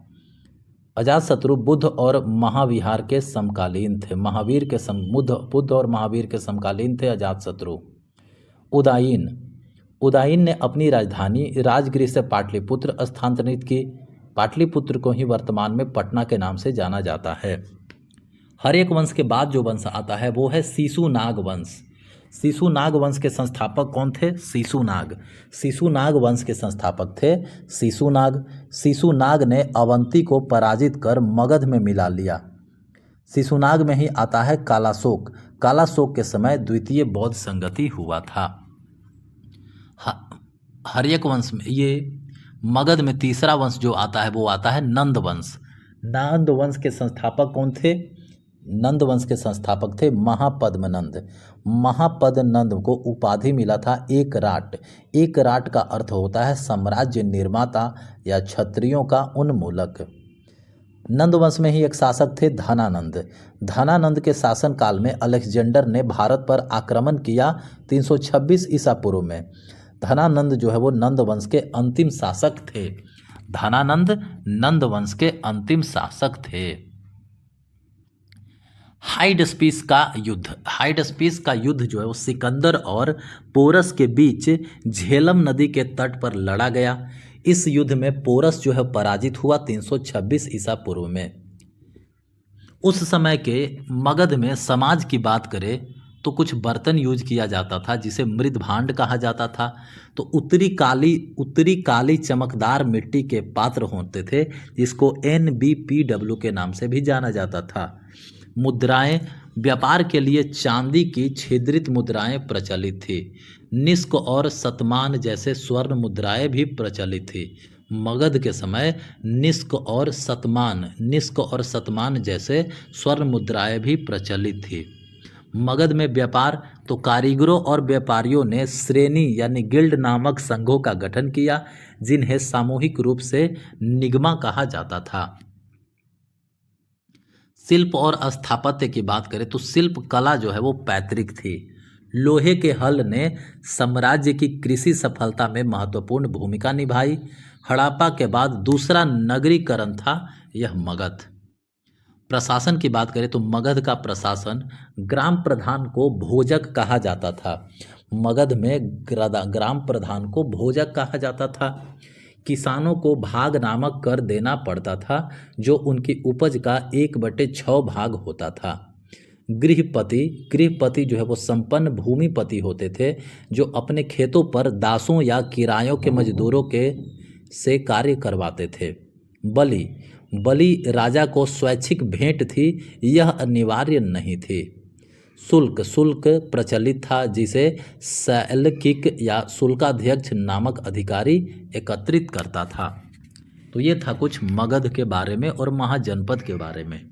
अजातशत्रु बुद्ध और महावीर के समकालीन थे। बुद्ध और महावीर के समकालीन थे अजातशत्रु। उदायीन ने अपनी राजधानी राजगृह से पाटलिपुत्र स्थानांतरित की। पाटलिपुत्र को ही वर्तमान में पटना के नाम से जाना जाता है। हर्यक वंश के बाद जो वंश आता है वो है शिशुनाग वंश। शिशुनाग वंश के संस्थापक कौन थे? शिशुनाग वंश के संस्थापक थे शिशुनाग ने अवंती को पराजित कर मगध में मिला लिया। शिशुनाग में ही आता है कालाशोक के समय द्वितीय बौद्ध संगति हुआ था। हर्यक वंश में ये मगध में तीसरा वंश जो आता है वो आता है नंद वंश के संस्थापक कौन थे? नंद वंश के संस्थापक थे महापद्मनंद। महापद्मनंद को उपाधि मिला था एक राट। एक राट का अर्थ होता है साम्राज्य निर्माता या क्षत्रियों का उन्मूलक। नंद वंश में ही एक शासक थे धनानंद। धनानंद के शासन काल में अलेक्जेंडर ने भारत पर आक्रमण किया 326 ईसा पूर्व में। धनानंद जो है वो नंद वंश के अंतिम शासक थे। धनानंद नंद वंश के अंतिम शासक थे। हाइडस्पीस का युद्ध। हाइडस्पीस का युद्ध जो है वो सिकंदर और पोरस के बीच झेलम नदी के तट पर लड़ा गया। इस युद्ध में पोरस जो है पराजित हुआ 326 ईसा पूर्व में। उस समय के मगध में समाज की बात करें तो कुछ बर्तन यूज किया जाता था जिसे मृद भांड कहा जाता था। तो उत्तरी काली चमकदार मिट्टी के पात्र होते थे जिसको NBPW के नाम से भी जाना जाता था। मुद्राएं। व्यापार के लिए चांदी की छिद्रित मुद्राएं प्रचलित थी। निष्क और शतमान जैसे स्वर्ण मुद्राएं भी प्रचलित थी। मगध के समय निष्क और शतमान जैसे स्वर्ण मुद्राएं भी प्रचलित थी। मगध में व्यापार तो कारीगरों और व्यापारियों ने श्रेणी यानी गिल्ड नामक संघों का गठन किया जिन्हें सामूहिक रूप से निगमा कहा जाता था। शिल्प और स्थापत्य की बात करें तो शिल्प कला जो है वो पैतृक थी। लोहे के हल ने साम्राज्य की कृषि सफलता में महत्वपूर्ण भूमिका निभाई। हड़प्पा के बाद दूसरा नगरीकरण था यह मगध। प्रशासन की बात करें तो मगध का प्रशासन ग्राम प्रधान को भोजक कहा जाता था। मगध में ग्राम प्रधान को भोजक कहा जाता था। किसानों को भाग नामक कर देना पड़ता था जो उनकी उपज का 1/6 भाग होता था। गृहपति जो है वो संपन्न भूमिपति होते थे जो अपने खेतों पर दासों या किरायों के मजदूरों से कार्य करवाते थे। बलि राजा को स्वैच्छिक भेंट थी, यह अनिवार्य नहीं थी। शुल्क प्रचलित था जिसे सैलकिक या शुल्काध्यक्ष नामक अधिकारी एकत्रित करता था। तो ये था कुछ मगध के बारे में और महाजनपद के बारे में।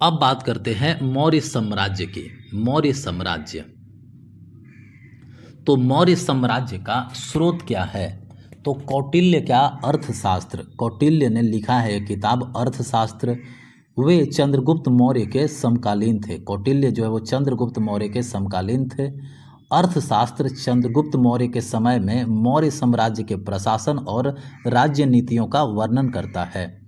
अब बात करते हैं मौर्य साम्राज्य की। मौर्य साम्राज्य, तो मौर्य साम्राज्य का स्रोत क्या है? तो कौटिल्य का अर्थशास्त्र। कौटिल्य ने लिखा है किताब अर्थशास्त्र। वे चंद्रगुप्त मौर्य के समकालीन थे। कौटिल्य जो है वो चंद्रगुप्त मौर्य के समकालीन थे। अर्थशास्त्र चंद्रगुप्त मौर्य के समय में मौर्य साम्राज्य के प्रशासन और राज्य नीतियों का वर्णन करता है।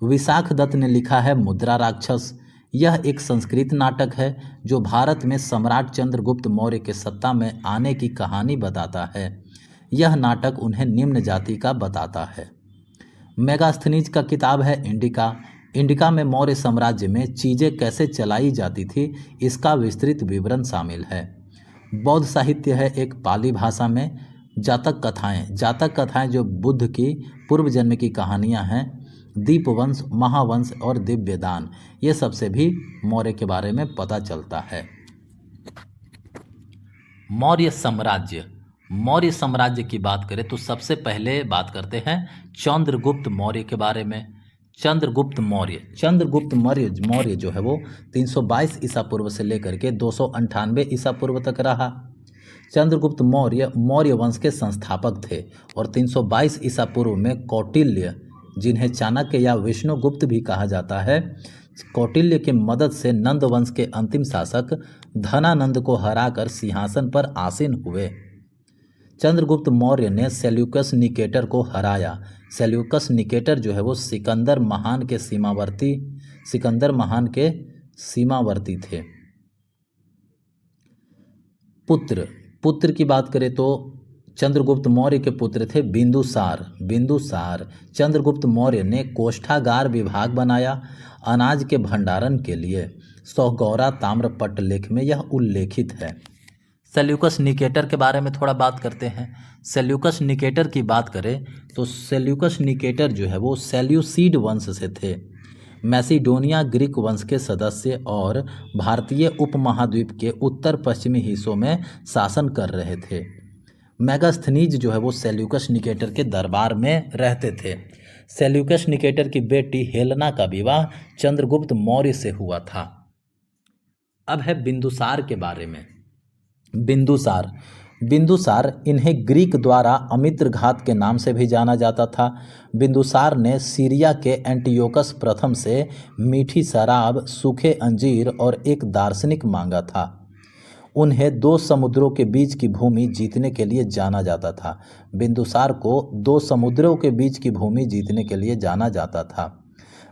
विशाख दत्त ने लिखा है मुद्रा राक्षस। यह एक संस्कृत नाटक है जो भारत में सम्राट चंद्रगुप्त मौर्य के सत्ता में आने की कहानी बताता है। यह नाटक उन्हें निम्न जाति का बताता है। मेगास्थनीज का किताब है इंडिका। इंडिका में मौर्य साम्राज्य में चीज़ें कैसे चलाई जाती थी इसका विस्तृत विवरण शामिल है। बौद्ध साहित्य है एक पाली भाषा में। जातक कथाएं जो बुद्ध की पूर्व जन्म की कहानियां हैं। दीपवंश, महावंश और दिव्यदान, ये सबसे भी मौर्य के बारे में पता चलता है। मौर्य साम्राज्य। मौर्य साम्राज्य की बात करें तो सबसे पहले बात करते हैं चंद्रगुप्त मौर्य के बारे में। चंद्रगुप्त मौर्य जो है वो 322 ईसा पूर्व से लेकर के 298 ईसा पूर्व तक रहा। चंद्रगुप्त मौर्य वंश के संस्थापक थे और 322 ईसा पूर्व में कौटिल्य, जिन्हें चाणक्य या विष्णुगुप्त भी कहा जाता है, कौटिल्य की मदद से नंद वंश के अंतिम शासक धनानंद को हराकर सिंहासन पर आसीन हुए। चंद्रगुप्त मौर्य ने सेल्यूकस निकेटर को हराया। सेल्यूकस निकेटर जो है वो सिकंदर महान के सीमावर्ती थे। पुत्र की बात करें तो चंद्रगुप्त मौर्य के पुत्र थे बिंदुसार। चंद्रगुप्त मौर्य ने कोष्ठागार विभाग बनाया अनाज के भंडारण के लिए। सौगौरा ताम्रपट्ट लेख में यह उल्लेखित है। सेल्यूकस निकेटर के बारे में थोड़ा बात करते हैं। सेल्यूकस निकेटर की बात करें तो सेल्यूकस निकेटर जो है वो सेल्यूसिड वंश से थे। मैसिडोनिया ग्रीक वंश के सदस्य और भारतीय उपमहाद्वीप के उत्तर पश्चिमी हिस्सों में शासन कर रहे थे। मेगास्थनीज जो है वो सेल्यूकस निकेटर के दरबार में रहते थे। सेल्यूकस निकेटर की बेटी हेलेना का विवाह चंद्रगुप्त मौर्य से हुआ था। अब है बिंदुसार के बारे में। बिंदुसार बिंदुसार इन्हें ग्रीक द्वारा अमित्रघात के नाम से भी जाना जाता था। बिंदुसार ने सीरिया के एंटियोकस प्रथम से मीठी शराब, सूखे अंजीर और एक दार्शनिक मांगा था। उन्हें 2 समुद्रों के बीच की भूमि जीतने के लिए जाना जाता था। बिंदुसार को 2 समुद्रों के बीच की भूमि जीतने के लिए जाना जाता था।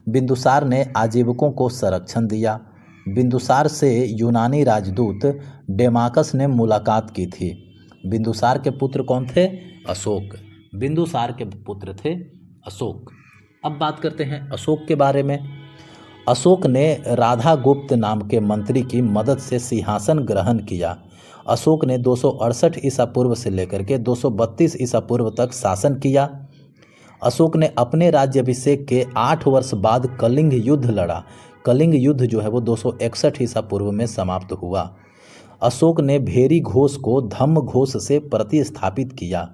बिंदुसार ने आजीवकों को संरक्षण दिया। बिंदुसार से यूनानी राजदूत डेमाकस ने मुलाकात की थी। बिंदुसार के पुत्र कौन थे? अशोक। बिंदुसार के पुत्र थे अशोक। अब बात करते हैं अशोक के बारे में। अशोक ने राधागुप्त नाम के मंत्री की मदद से सिंहासन ग्रहण किया। अशोक ने 268 ईसा पूर्व से लेकर के 232 ईसा पूर्व तक शासन किया। अशोक ने अपने राज्याभिषेक के 8 वर्ष बाद कलिंग युद्ध लड़ा। कलिंग युद्ध जो है वो 261 ईसा पूर्व में समाप्त हुआ। अशोक ने भेरी घोष को धम्म घोष से प्रतिस्थापित किया।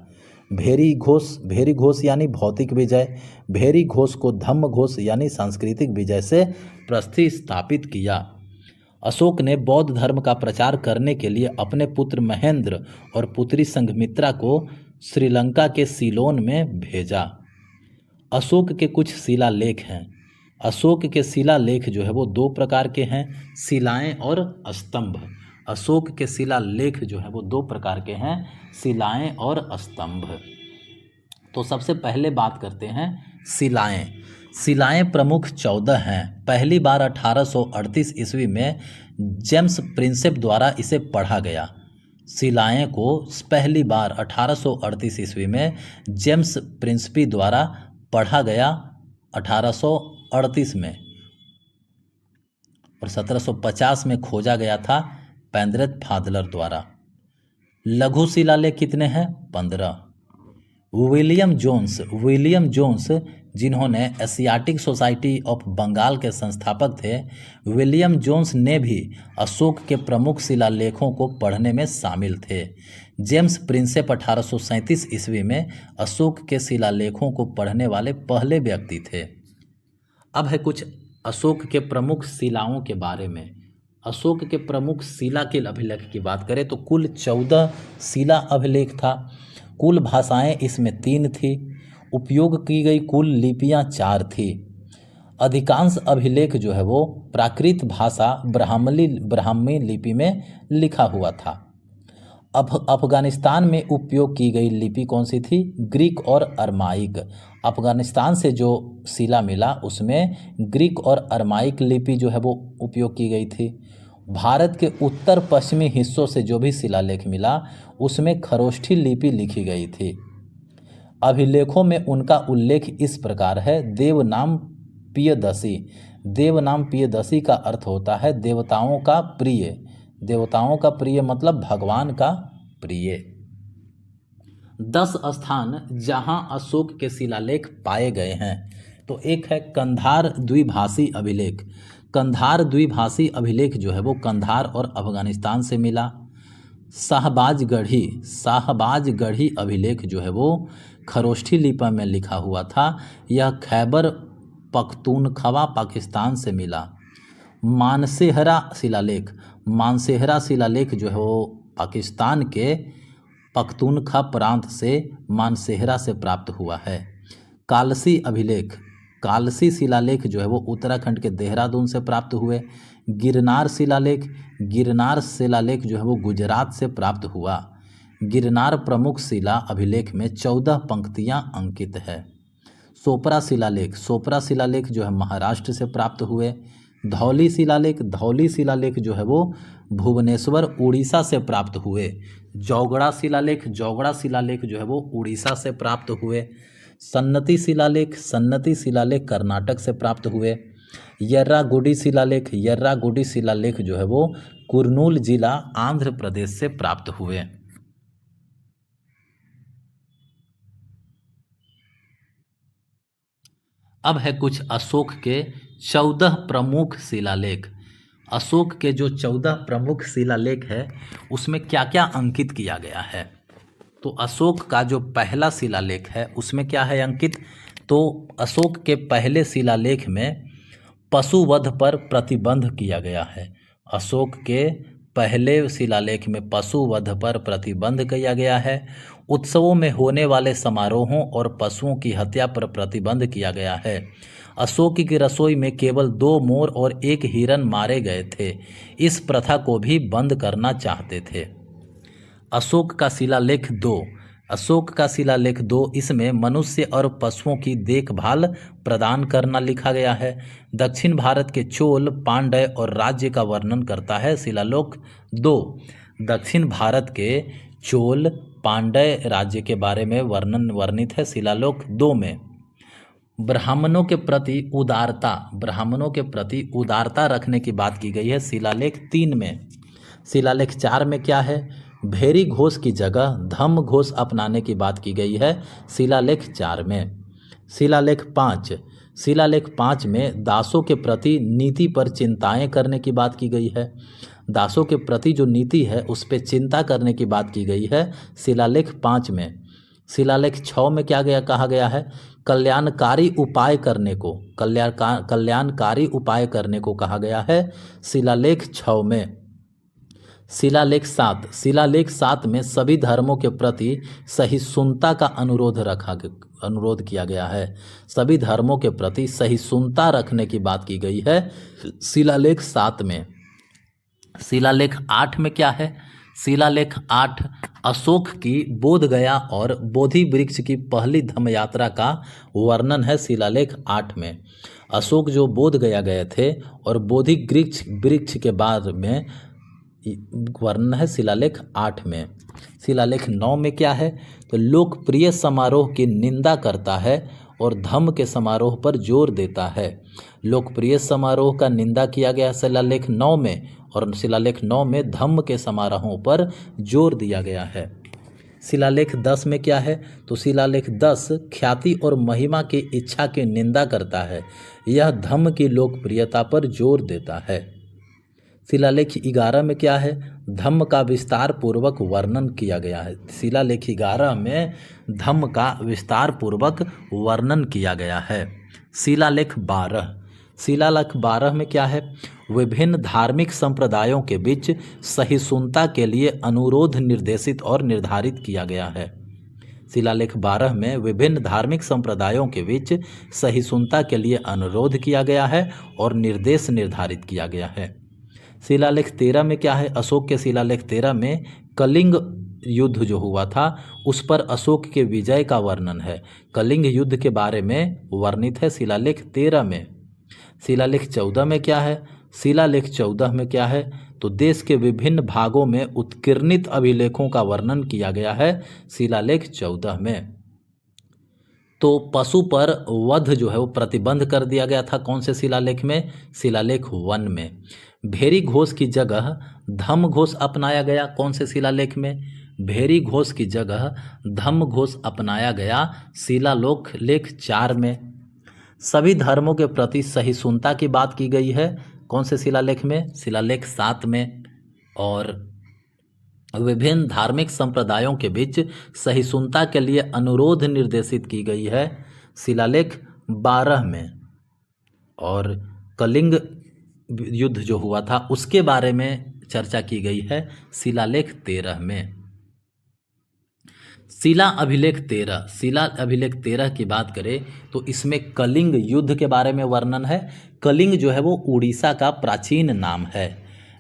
भेरी घोष यानी भौतिक विजय, भेरी घोष को धम्म घोष यानी सांस्कृतिक विजय से प्रतिस्थापित किया। अशोक ने बौद्ध धर्म का प्रचार करने के लिए अपने पुत्र महेंद्र और पुत्री संघमित्रा को श्रीलंका के सीलोन में भेजा। अशोक के कुछ शिलालेख हैं। अशोक के शिलालेख जो है वो 2 प्रकार के हैं, शिलाएं और स्तंभ। अशोक के शिलालेख जो है वो 2 प्रकार के हैं, शिलाएं और स्तंभ। तो सबसे पहले बात करते हैं शिलाएं। शिलाएं प्रमुख 14 हैं। पहली बार 1838 ईस्वी में जेम्स प्रिंसेप द्वारा इसे पढ़ा गया। शिलाएं को पहली बार 1838 ईस्वी में जेम्स प्रिंसपी द्वारा पढ़ा गया 1838 में, और 1750 में खोजा गया था पेंद्रेथ फादलर द्वारा। लघु शिलालेख कितने हैं? 15। विलियम जोन्स जिन्होंने एशियाटिक सोसाइटी ऑफ बंगाल के संस्थापक थे, विलियम जोन्स ने भी अशोक के प्रमुख शिलालेखों को पढ़ने में शामिल थे। जेम्स प्रिंसेप 1837 ईस्वी में अशोक के शिलालेखों को पढ़ने वाले पहले व्यक्ति थे। अब है कुछ अशोक के प्रमुख शिलाओं के बारे में। अशोक के प्रमुख शिला के अभिलेख की बात करें तो कुल 14 शिला अभिलेख था। कुल भाषाएं इसमें 3 थी। उपयोग की गई कुल लिपियां 4 थी। अधिकांश अभिलेख जो है वो प्राकृत भाषा ब्राह्मी लिपि में लिखा हुआ था। अब अफगानिस्तान में उपयोग की गई लिपि कौन सी थी? ग्रीक और अरमाइक। अफगानिस्तान से जो शिला मिला उसमें ग्रीक और अरमाइक लिपि जो है वो उपयोग की गई थी। भारत के उत्तर पश्चिमी हिस्सों से जो भी शिलालेख मिला उसमें खरोष्ठी लिपि लिखी गई थी। अभिलेखों में उनका उल्लेख इस प्रकार है। देवनाम पियदसी का अर्थ होता है देवताओं का प्रिय। देवताओं का प्रिय मतलब भगवान का प्रिय। 10 स्थान जहां अशोक के शिलालेख पाए गए हैं, तो एक है कंधार द्विभाषी अभिलेख। कंधार द्विभाषी अभिलेख जो है वो कंधार और अफगानिस्तान से मिला। शाहबाजगढ़ी अभिलेख जो है वो खरोष्ठी लिपि में लिखा हुआ था। यह खैबर पख्तूनख्वा पाकिस्तान से मिला। मानसेहरा शिलालेख जो है वो पाकिस्तान के पख्तूनख्वा प्रांत से मानसेहरा से प्राप्त हुआ है। कालसी शिलालेख जो है वो उत्तराखंड के देहरादून से प्राप्त हुए। गिरनार शिलालेख जो है वो गुजरात से प्राप्त हुआ। गिरनार प्रमुख शिला अभिलेख में 14 पंक्तियां अंकित है। सोपरा शिलालेख जो है महाराष्ट्र से प्राप्त हुए। धौली शिलालेख जो है वो भुवनेश्वर उड़ीसा से प्राप्त हुए। जौगड़ा शिलालेख जो है वो उड़ीसा से प्राप्त हुए। सन्नति शिलालेख कर्नाटक से प्राप्त हुए। यर्रागुडी शिलालेख जो है वो कुर्नूल जिला आंध्र प्रदेश से प्राप्त हुए। अब है कुछ अशोक के 14 प्रमुख शिलालेख। अशोक के जो 14 प्रमुख शिलालेख है उसमें क्या क्या अंकित किया गया है। तो अशोक का जो पहला शिलालेख है उसमें क्या है अंकित? तो अशोक के पहले शिलालेख में पशुवध पर प्रतिबंध किया गया है। अशोक के पहले शिलालेख में पशुवध पर प्रतिबंध किया गया है। उत्सवों में होने वाले समारोहों और पशुओं की हत्या पर प्रतिबंध किया गया है। अशोक की रसोई में केवल 2 मोर और 1 हिरन मारे गए थे। इस प्रथा को भी बंद करना चाहते थे। अशोक का शिलालेख 2। अशोक का शिलालेख 2, इसमें मनुष्य और पशुओं की देखभाल प्रदान करना लिखा गया है। दक्षिण भारत के चोल, पांड्य और राज्य का वर्णन करता है शिलालेख 2। दक्षिण भारत के चोल, पांड्य राज्य के बारे में वर्णित है शिलालेख 2 में। ब्राह्मणों के प्रति उदारता रखने की बात की गई है शिलालेख 3 में। शिलालेख 4 में क्या है? भेरी घोष की जगह धम्म घोष अपनाने की बात की गई है शिलालेख 4 में। शिलालेख 5 में दासों के प्रति नीति पर चिंताएं करने की बात की गई है। दासों के प्रति जो नीति है उस पर चिंता करने की बात की गई है शिलालेख 5 में। शिलालेख 6 में क्या कहा गया है? कल्याणकारी उपाय करने को कहा गया है शिलालेख 6 में। शिलालेख 7 में सभी धर्मों के प्रति सहिष्णुता का अनुरोध किया गया है। सभी धर्मों के प्रति सहिष्णुता रखने की बात की गई है शिलालेख 7 में। शिलालेख 8 में क्या है? शिलालेख 8 अशोक की बोध गया और बोधि वृक्ष की पहली धम्म यात्रा का वर्णन है शिलालेख 8 में। अशोक जो बोध गया गए थे और बोधि वृक्ष के बाद में वर्णन है शिलालेख 8 में। शिलालेख 9 में क्या है? तो लोकप्रिय समारोह की निंदा करता है और धम्म के समारोह पर जोर देता है। लोकप्रिय समारोह का निंदा किया गया शिलालेख 9 में, और शिलालेख 9 में धम्म के समारोहों पर जोर दिया गया है। शिलालेख 10 में क्या है? तो शिलालेख 10 ख्याति और महिमा की इच्छा की निंदा करता है। यह धम्म की लोकप्रियता पर जोर देता है। शिलालेख 11 में क्या है? धम्म का विस्तार पूर्वक वर्णन किया गया है। शिलालेख 11 में धम्म का विस्तार पूर्वक वर्णन किया गया है। शिलालेख 12 में क्या है? विभिन्न धार्मिक संप्रदायों के बीच सहिष्णुता के लिए अनुरोध निर्देशित और निर्धारित किया गया है। शिलालेख 12 में विभिन्न धार्मिक संप्रदायों के बीच सहिष्णुता के लिए अनुरोध किया गया है और निर्देश निर्धारित किया गया है। शिलालेख 13 में क्या है? अशोक के शिलालेख 13 में कलिंग युद्ध जो हुआ था उस पर अशोक के विजय का वर्णन है। कलिंग युद्ध के बारे में वर्णित है शिलालेख 13 में। शिलालेख 14 में क्या है? शिलालेख 14 में क्या है? तो देश के विभिन्न भागों में उत्कीर्णित अभिलेखों का वर्णन किया गया है शिलालेख 14 में। तो पशु पर वध जो है वो प्रतिबंध कर दिया गया था कौन से शिलालेख में? शिलालेख 1 में। भेरी घोष की जगह धम्म घोष अपनाया गया कौन से शिलालेख में? भेरी घोष की जगह धम्म घोष अपनाया गया शिलालेख 4 में। सभी धर्मों के प्रति सहिष्णुता की बात की गई है कौन से शिलालेख में? शिलालेख 7 में। और विभिन्न धार्मिक संप्रदायों के बीच सहिष्णुता के लिए अनुरोध निर्देशित की गई है शिलालेख 12 में। और कलिंग युद्ध जो हुआ था उसके बारे में चर्चा की गई है शिलालेख 13 में। शिला अभिलेख 13 की बात करें तो इसमें कलिंग युद्ध के बारे में वर्णन है। कलिंग जो है वो उड़ीसा का प्राचीन नाम है।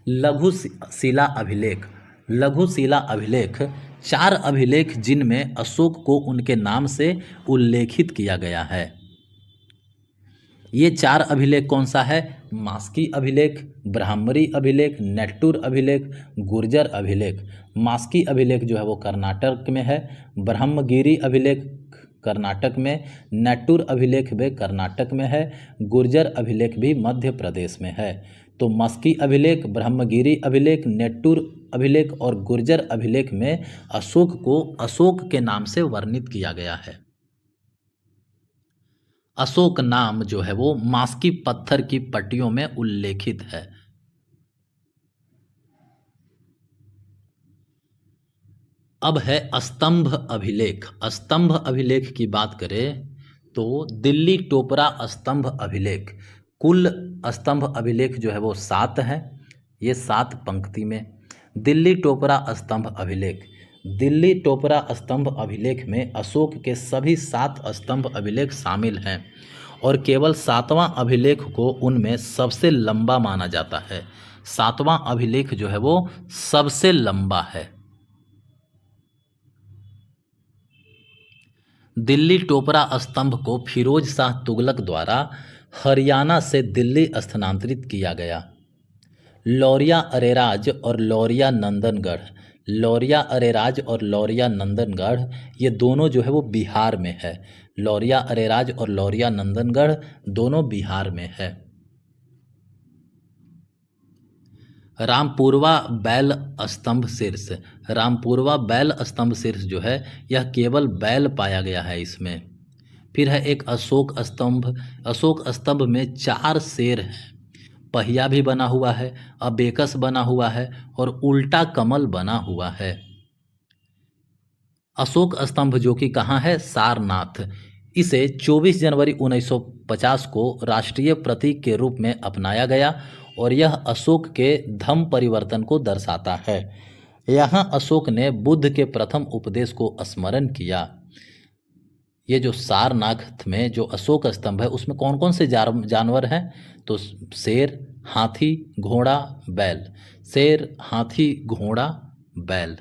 लघु शिला अभिलेख 4 अभिलेख जिनमें अशोक को उनके नाम से उल्लेखित किया गया है। ये 4 अभिलेख कौन सा है? मास्की अभिलेख, ब्राह्मरी अभिलेख, नेट्टूर अभिलेख, गुर्जर अभिलेख। मास्की अभिलेख जो है वो कर्नाटक में है, ब्रह्मगिरी अभिलेख कर्नाटक में, नेट्टूर अभिलेख भी कर्नाटक में है, गुर्जर अभिलेख भी मध्य प्रदेश में है। तो मास्की अभिलेख, ब्रह्मगिरी अभिलेख, नेट्टूर अभिलेख और गुर्जर अभिलेख में अशोक को अशोक के नाम से वर्णित किया गया है। अशोक नाम जो है वो मास्की पत्थर की पट्टियों में उल्लेखित है। अब है स्तंभ अभिलेख। स्तंभ अभिलेख की बात करें तो दिल्ली टोपरा स्तंभ अभिलेख, कुल स्तंभ अभिलेख जो है वो 7 है, ये 7 पंक्ति में। दिल्ली टोपरा स्तंभ अभिलेख, दिल्ली टोपरा स्तंभ अभिलेख में अशोक के सभी 7 स्तंभ अभिलेख शामिल हैं और केवल 7वां अभिलेख को उनमें सबसे लंबा माना जाता है। 7वां अभिलेख जो है वो सबसे लंबा है। दिल्ली टोपरा स्तंभ को फिरोज शाह तुगलक द्वारा हरियाणा से दिल्ली स्थानांतरित किया गया। लौरिया अरेराज और लौरिया नंदनगढ़, लौरिया अरेराज और लौरिया नंदनगढ़ ये दोनों जो है वो बिहार में है। लौरिया अरेराज और लौरिया नंदनगढ़ दोनों बिहार में है। रामपुरवा बैल स्तंभ शीर्ष, रामपुरवा बैल स्तंभ शीर्ष जो है यह केवल बैल पाया गया है इसमें। फिर है एक अशोक स्तंभ, अशोक स्तंभ में 4 शेर हैं, पहिया भी बना हुआ है, अबेकस बना हुआ है और उल्टा कमल बना हुआ है। अशोक स्तंभ जो कि कहाँ है, सारनाथ। इसे 24 जनवरी 1950 को राष्ट्रीय प्रतीक के रूप में अपनाया गया और यह अशोक के धम्म परिवर्तन को दर्शाता है। यहाँ अशोक ने बुद्ध के प्रथम उपदेश को स्मरण किया। ये जो सारनाथ में जो अशोक स्तंभ है उसमें कौन कौन से जानवर हैं, तो शेर, हाथी, घोड़ा, बैल। शेर, हाथी, घोड़ा, बैल।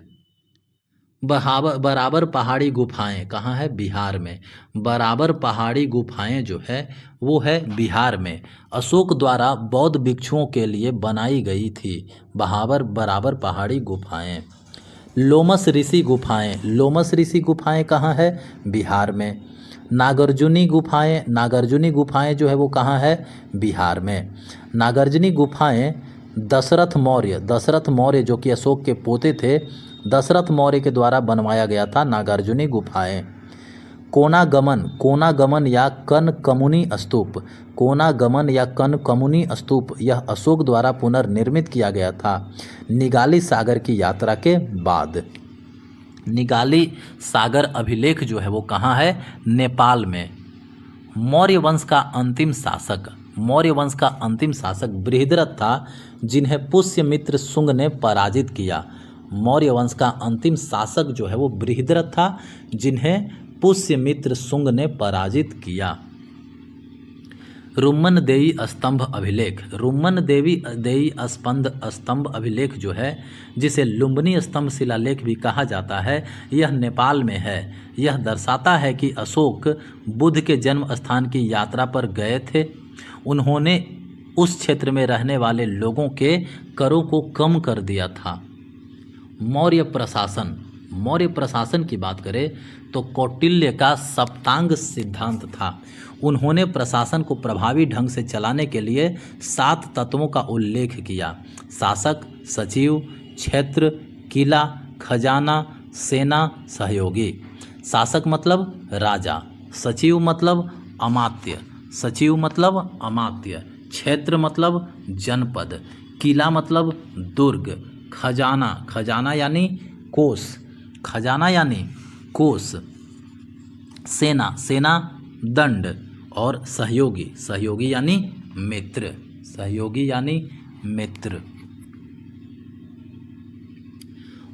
बराबर पहाड़ी गुफाएं कहाँ है, बिहार में। बराबर पहाड़ी गुफाएं जो है वो है बिहार में। अशोक द्वारा बौद्ध भिक्षुओं के लिए बनाई गई थी बराबर पहाड़ी गुफाएं। लोमस ऋषि गुफाएं, लोमस ऋषि गुफाएं कहाँ है, बिहार में। नागार्जुनी गुफाएं, नागार्जुनी गुफाएं जो है वो कहाँ है, बिहार में। नागार्जुनी गुफाएं दशरथ मौर्य जो कि अशोक के पोते थे, दशरथ मौर्य के द्वारा बनवाया गया था नागार्जुनी गुफाएं। कोनागमन या कनकमुनी स्तूप, कोनागमन या कनकमुनी स्तूप यह अशोक द्वारा पुनर्निर्मित किया गया था निगाली सागर की यात्रा के बाद। निगाली सागर अभिलेख जो है वो कहाँ है, नेपाल में। मौर्य वंश का अंतिम शासक बृहद्रथ था जिन्हें पुष्यमित्र शुंग ने पराजित किया। मौर्य वंश का अंतिम शासक जो है वो बृहद्रथ था जिन्हें पुष्यमित्र शुंग ने पराजित किया। रुम्मन देवी स्तंभ अभिलेख, रुम्मन देवी स्तंभ अभिलेख जो है जिसे लुम्बिनी स्तंभ शिलालेख भी कहा जाता है, यह नेपाल में है। यह दर्शाता है कि अशोक बुद्ध के जन्म स्थान की यात्रा पर गए थे। उन्होंने उस क्षेत्र में रहने वाले लोगों के करों को कम कर दिया था। मौर्य प्रशासन की बात करें तो कौटिल्य का सप्तांग सिद्धांत था। उन्होंने प्रशासन को प्रभावी ढंग से चलाने के लिए 7 तत्वों का उल्लेख किया: शासक, सचिव, क्षेत्र, किला, खजाना, सेना, सहयोगी। शासक मतलब राजा, सचिव मतलब अमात्य, क्षेत्र मतलब जनपद, किला मतलब दुर्ग, खजाना यानी कोष, सेना दंड और सहयोगी यानी मित्र।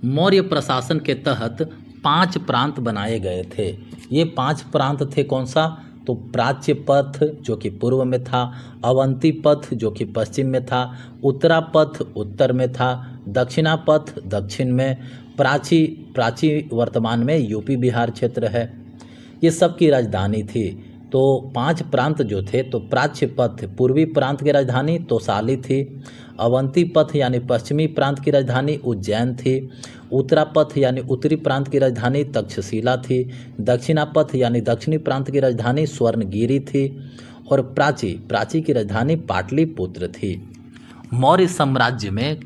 मौर्य प्रशासन के तहत 5 प्रांत बनाए गए थे। ये 5 प्रांत थे कौन सा, तो प्राच्य पथ जो कि पूर्व में था, अवंती पथ जो कि पश्चिम में था, उत्तरा पथ उत्तर में था, दक्षिणा पथ दक्षिण में, प्राची वर्तमान में यूपी बिहार क्षेत्र है। ये सब की राजधानी थी। तो 5 प्रांत जो थे, तो प्राच्य पथ पूर्वी प्रांत की राजधानी तोसाली थी, अवंती पथ यानी पश्चिमी प्रांत की राजधानी उज्जैन थी, उत्तरा पथ यानी उत्तरी प्रांत की राजधानी तक्षशिला थी, दक्षिणा पथ यानी दक्षिणी प्रांत की राजधानी स्वर्णगिरी थी और प्राची की राजधानी पाटलिपुत्र थी। मौर्य साम्राज्य में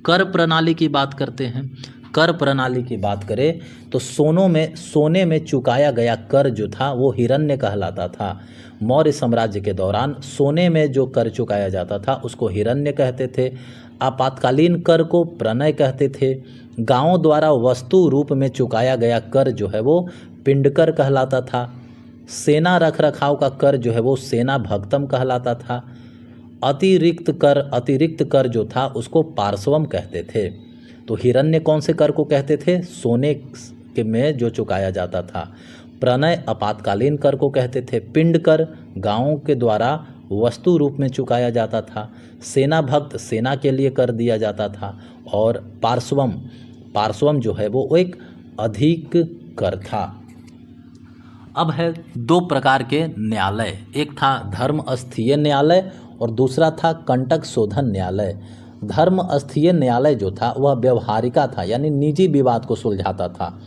कर प्रणाली की बात करते हैं। कर प्रणाली की बात करें तो सोने में चुकाया गया कर जो था वो हिरण्य कहलाता था। मौर्य साम्राज्य के दौरान सोने में जो कर चुकाया जाता था उसको हिरण्य कहते थे। आपातकालीन कर को प्रणय कहते थे। गांवों द्वारा वस्तु रूप में चुकाया गया कर जो है वो पिंडकर कहलाता था। सेना रख रखाव का कर जो है वो सेना भक्तम कहलाता था। अतिरिक्त कर जो था उसको पार्श्वम कहते थे। तो हिरण्य कौन से कर को कहते थे? सोने के में जो चुकाया जाता था। प्रणय आपातकालीन कर को कहते थे। पिंड कर गांवों के द्वारा वस्तु रूप में चुकाया जाता था। सेना भक्त सेना के लिए कर दिया जाता था। और पार्श्वम जो है वो एक अधिक कर था। अब है दो प्रकार के न्यायालय, एक था धर्मस्थीय न्यायालय और दूसरा था कंटक शोधन न्यायालय। धर्मस्थीय न्यायालय जो था वह व्यवहारिका था, यानी निजी विवाद को सुलझाता था।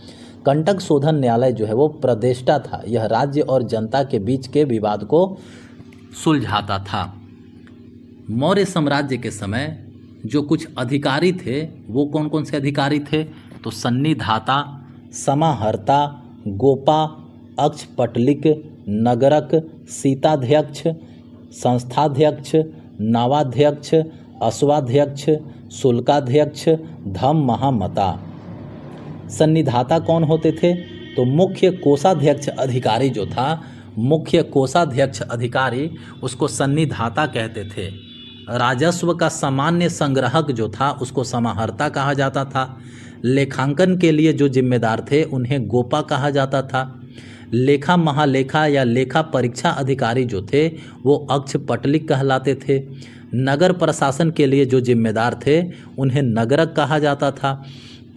कंटक शोधन न्यायालय जो है वो प्रदेष्टा था, यह राज्य और जनता के बीच के विवाद को सुलझाता था। मौर्य साम्राज्य के समय जो कुछ अधिकारी थे वो कौन कौन से अधिकारी थे? तो सन्निधाता, समाहर्ता, गोपा, अक्षपटलिक, नगरक, सीताध्यक्ष, संस्थाध्यक्ष, नावाध्यक्ष, अश्वाध्यक्ष, शुल्काध्यक्ष, धम महामता। सन्निधाता कौन होते थे? तो मुख्य कोषाध्यक्ष अधिकारी जो था, मुख्य कोषाध्यक्ष अधिकारी उसको सन्निधाता कहते थे। राजस्व का सामान्य संग्रहक जो था उसको समाहर्ता कहा जाता था। लेखांकन के लिए जो जिम्मेदार थे उन्हें गोपा कहा जाता था। लेखा महालेखा या लेखा परीक्षा अधिकारी जो थे वो अक्षपटलिक कहलाते थे। नगर प्रशासन के लिए जो जिम्मेदार थे उन्हें नगरक कहा जाता था।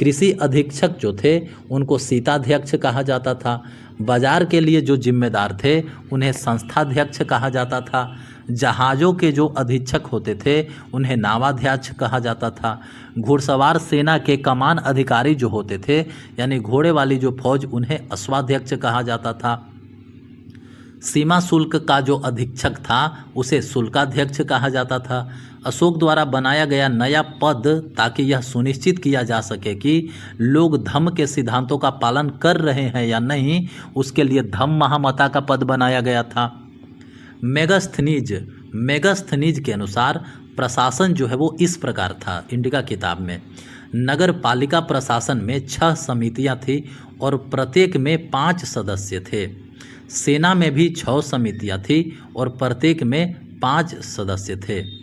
कृषि अधीक्षक जो थे उनको सीताध्यक्ष कहा जाता था। बाजार के लिए जो जिम्मेदार थे उन्हें संस्थाध्यक्ष कहा जाता था। जहाज़ों के जो अधीक्षक होते थे उन्हें नावाध्यक्ष कहा जाता था। घुड़सवार सेना के कमान अधिकारी जो होते थे यानी घोड़े वाली जो फौज, उन्हें अश्वाध्यक्ष कहा जाता था। सीमा शुल्क का जो अधीक्षक था उसे शुल्काध्यक्ष कहा जाता था। अशोक द्वारा बनाया गया नया पद ताकि यह सुनिश्चित किया जा सके कि लोग धम्म के सिद्धांतों का पालन कर रहे हैं या नहीं, उसके लिए धम्म महामता का पद बनाया गया था। मेगास्थनीज के अनुसार प्रशासन जो है वो इस प्रकार था इंडिका किताब में। नगर पालिका प्रशासन में 6 समितियां थी और प्रत्येक में 5 सदस्य थे। सेना में भी 6 समितियां थी और प्रत्येक में 5 सदस्य थे।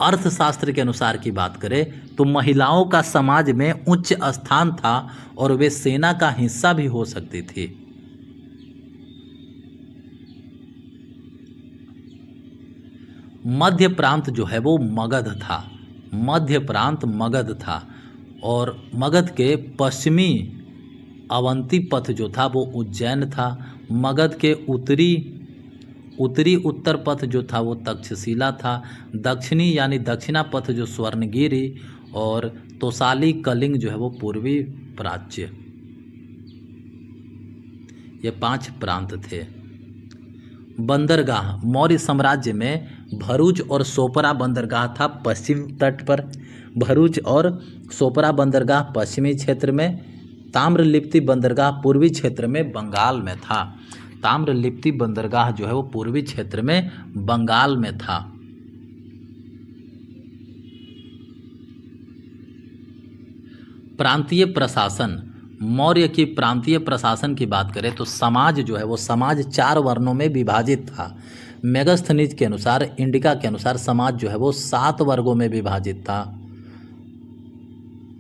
अर्थशास्त्र के अनुसार की बात करें तो महिलाओं का समाज में उच्च स्थान था और वे सेना का हिस्सा भी हो सकती थी। मध्य प्रांत जो है वो मगध था। मध्य प्रांत मगध था और मगध के पश्चिमी अवंती पथ जो था वो उज्जैन था। मगध के उत्तरी उत्तर पथ जो था वो तक्षशिला था। दक्षिणी यानी दक्षिणा पथ जो स्वर्णगिरी और तोसाली कलिंग जो है वो पूर्वी प्राच्य। ये 5 प्रांत थे। बंदरगाह, मौर्य साम्राज्य में भरूच और सोपरा बंदरगाह था पश्चिम तट पर। भरूच और सोपरा बंदरगाह पश्चिमी क्षेत्र में। ताम्रलिप्ति बंदरगाह पूर्वी क्षेत्र में बंगाल में था। ताम्रलिप्ति बंदरगाह जो है वो पूर्वी क्षेत्र में बंगाल में था। प्रांतीय प्रशासन, मौर्य की प्रांतीय प्रशासन की बात करें तो समाज जो है वो समाज 4 वर्णों में विभाजित था। मेगास्थनीज के अनुसार, इंडिका के अनुसार समाज जो है वो 7 वर्गों में विभाजित था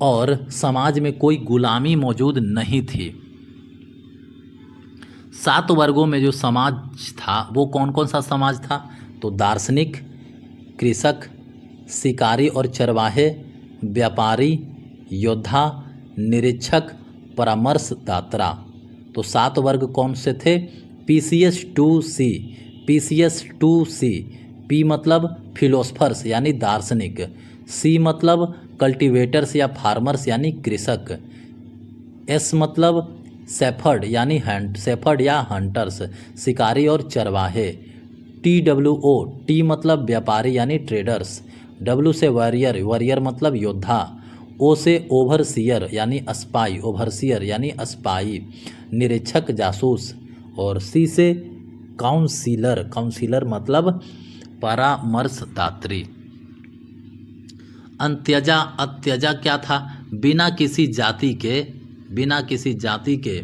और समाज में कोई गुलामी मौजूद नहीं थी। 7 वर्गों में जो समाज था वो कौन कौन सा समाज था? तो दार्शनिक, कृषक, शिकारी और चरवाहे, व्यापारी, योद्धा, निरीक्षक, परामर्शदाता। तो 7 वर्ग कौन से थे? PCS 2C, PCS 2C। P मतलब फिलोसफर्स यानी दार्शनिक, C मतलब कल्टीवेटर्स या फार्मर्स यानी कृषक, S मतलब शेफर्ड या हंटर्स, शिकारी और चरवाहे, TWO, T मतलब व्यापारी यानी ट्रेडर्स, W से वॉरियर मतलब योद्धा, O से ओवरसीयर यानी स्पाई, निरीक्षक जासूस, और C से काउंसिलर मतलब परामर्शदात्री। अत्यजा क्या था? बिना किसी जाति के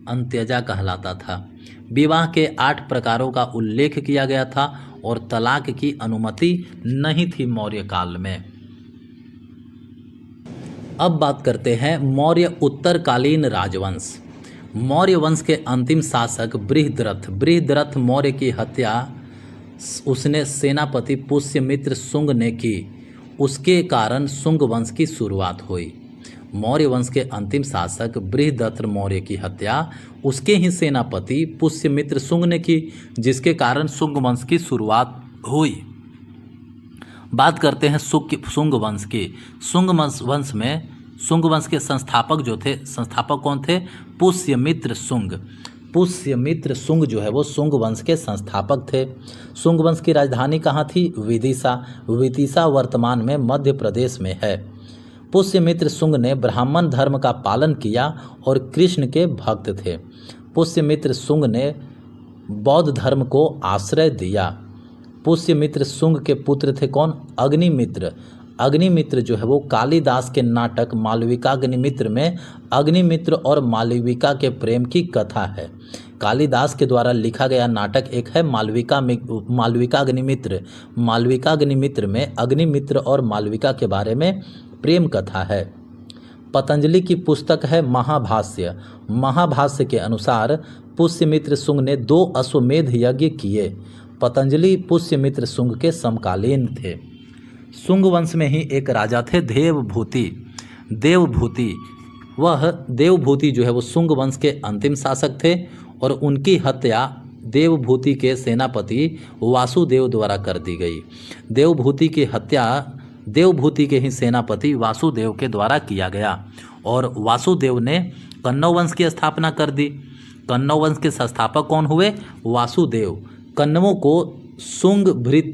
अंत्यजा कहलाता था। विवाह के 8 प्रकारों का उल्लेख किया गया था और तलाक की अनुमति नहीं थी मौर्य काल में। अब बात करते हैं मौर्य उत्तरकालीन राजवंश। मौर्य वंश के अंतिम शासक बृहद्रथ मौर्य की हत्या उसने सेनापति पुष्यमित्र शुंग ने की। उसके कारण शुंग वंश की शुरुआत हुई। मौर्य वंश के अंतिम शासक बृहद्रथ मौर्य की हत्या उसके ही सेनापति पुष्यमित्र शुंग ने की, जिसके कारण शुंग वंश की शुरुआत हुई। बात करते हैं शुंग वंश की। शुंग वंश के संस्थापक कौन थे? पुष्यमित्र शुंग। पुष्यमित्र शुंग जो है वो शुंग वंश के संस्थापक थे। शुंग वंश की राजधानी कहाँ थी? विदिशा वर्तमान में मध्य प्रदेश में है। पुष्यमित्र शुंग ने ब्राह्मण धर्म का पालन किया और कृष्ण के भक्त थे। पुष्यमित्र शुंग ने बौद्ध धर्म को आश्रय दिया। पुष्यमित्र शुंग के पुत्र थे कौन? अग्निमित्र। अग्निमित्र जो है वो कालिदास के नाटक मालविकाग्निमित्र में अग्निमित्र और मालविका के प्रेम की कथा है। कालिदास के द्वारा लिखा गया नाटक एक है मालविकाग्निमित्र। मालविकाग्निमित्र में अग्निमित्र और मालविका के बारे में प्रेम कथा है। पतंजलि की पुस्तक है महाभाष्य। महाभाष्य के अनुसार पुष्यमित्र शुंग ने 2 अश्वमेध यज्ञ किए। पतंजलि पुष्यमित्र शुंग के समकालीन थे। शुंग वंश में ही एक राजा थे देवभूति। वह देवभूति जो है वो शुंग वंश के अंतिम शासक थे और उनकी हत्या देवभूति के सेनापति वासुदेव द्वारा कर दी गई। देवभूति की हत्या देवभूति के ही सेनापति वासुदेव के द्वारा किया गया और वासुदेव ने कन्नौ वंश की स्थापना कर दी। कन्नौ वंश के संस्थापक कौन हुए? वासुदेव। कन्नवों को शुंग भृत्य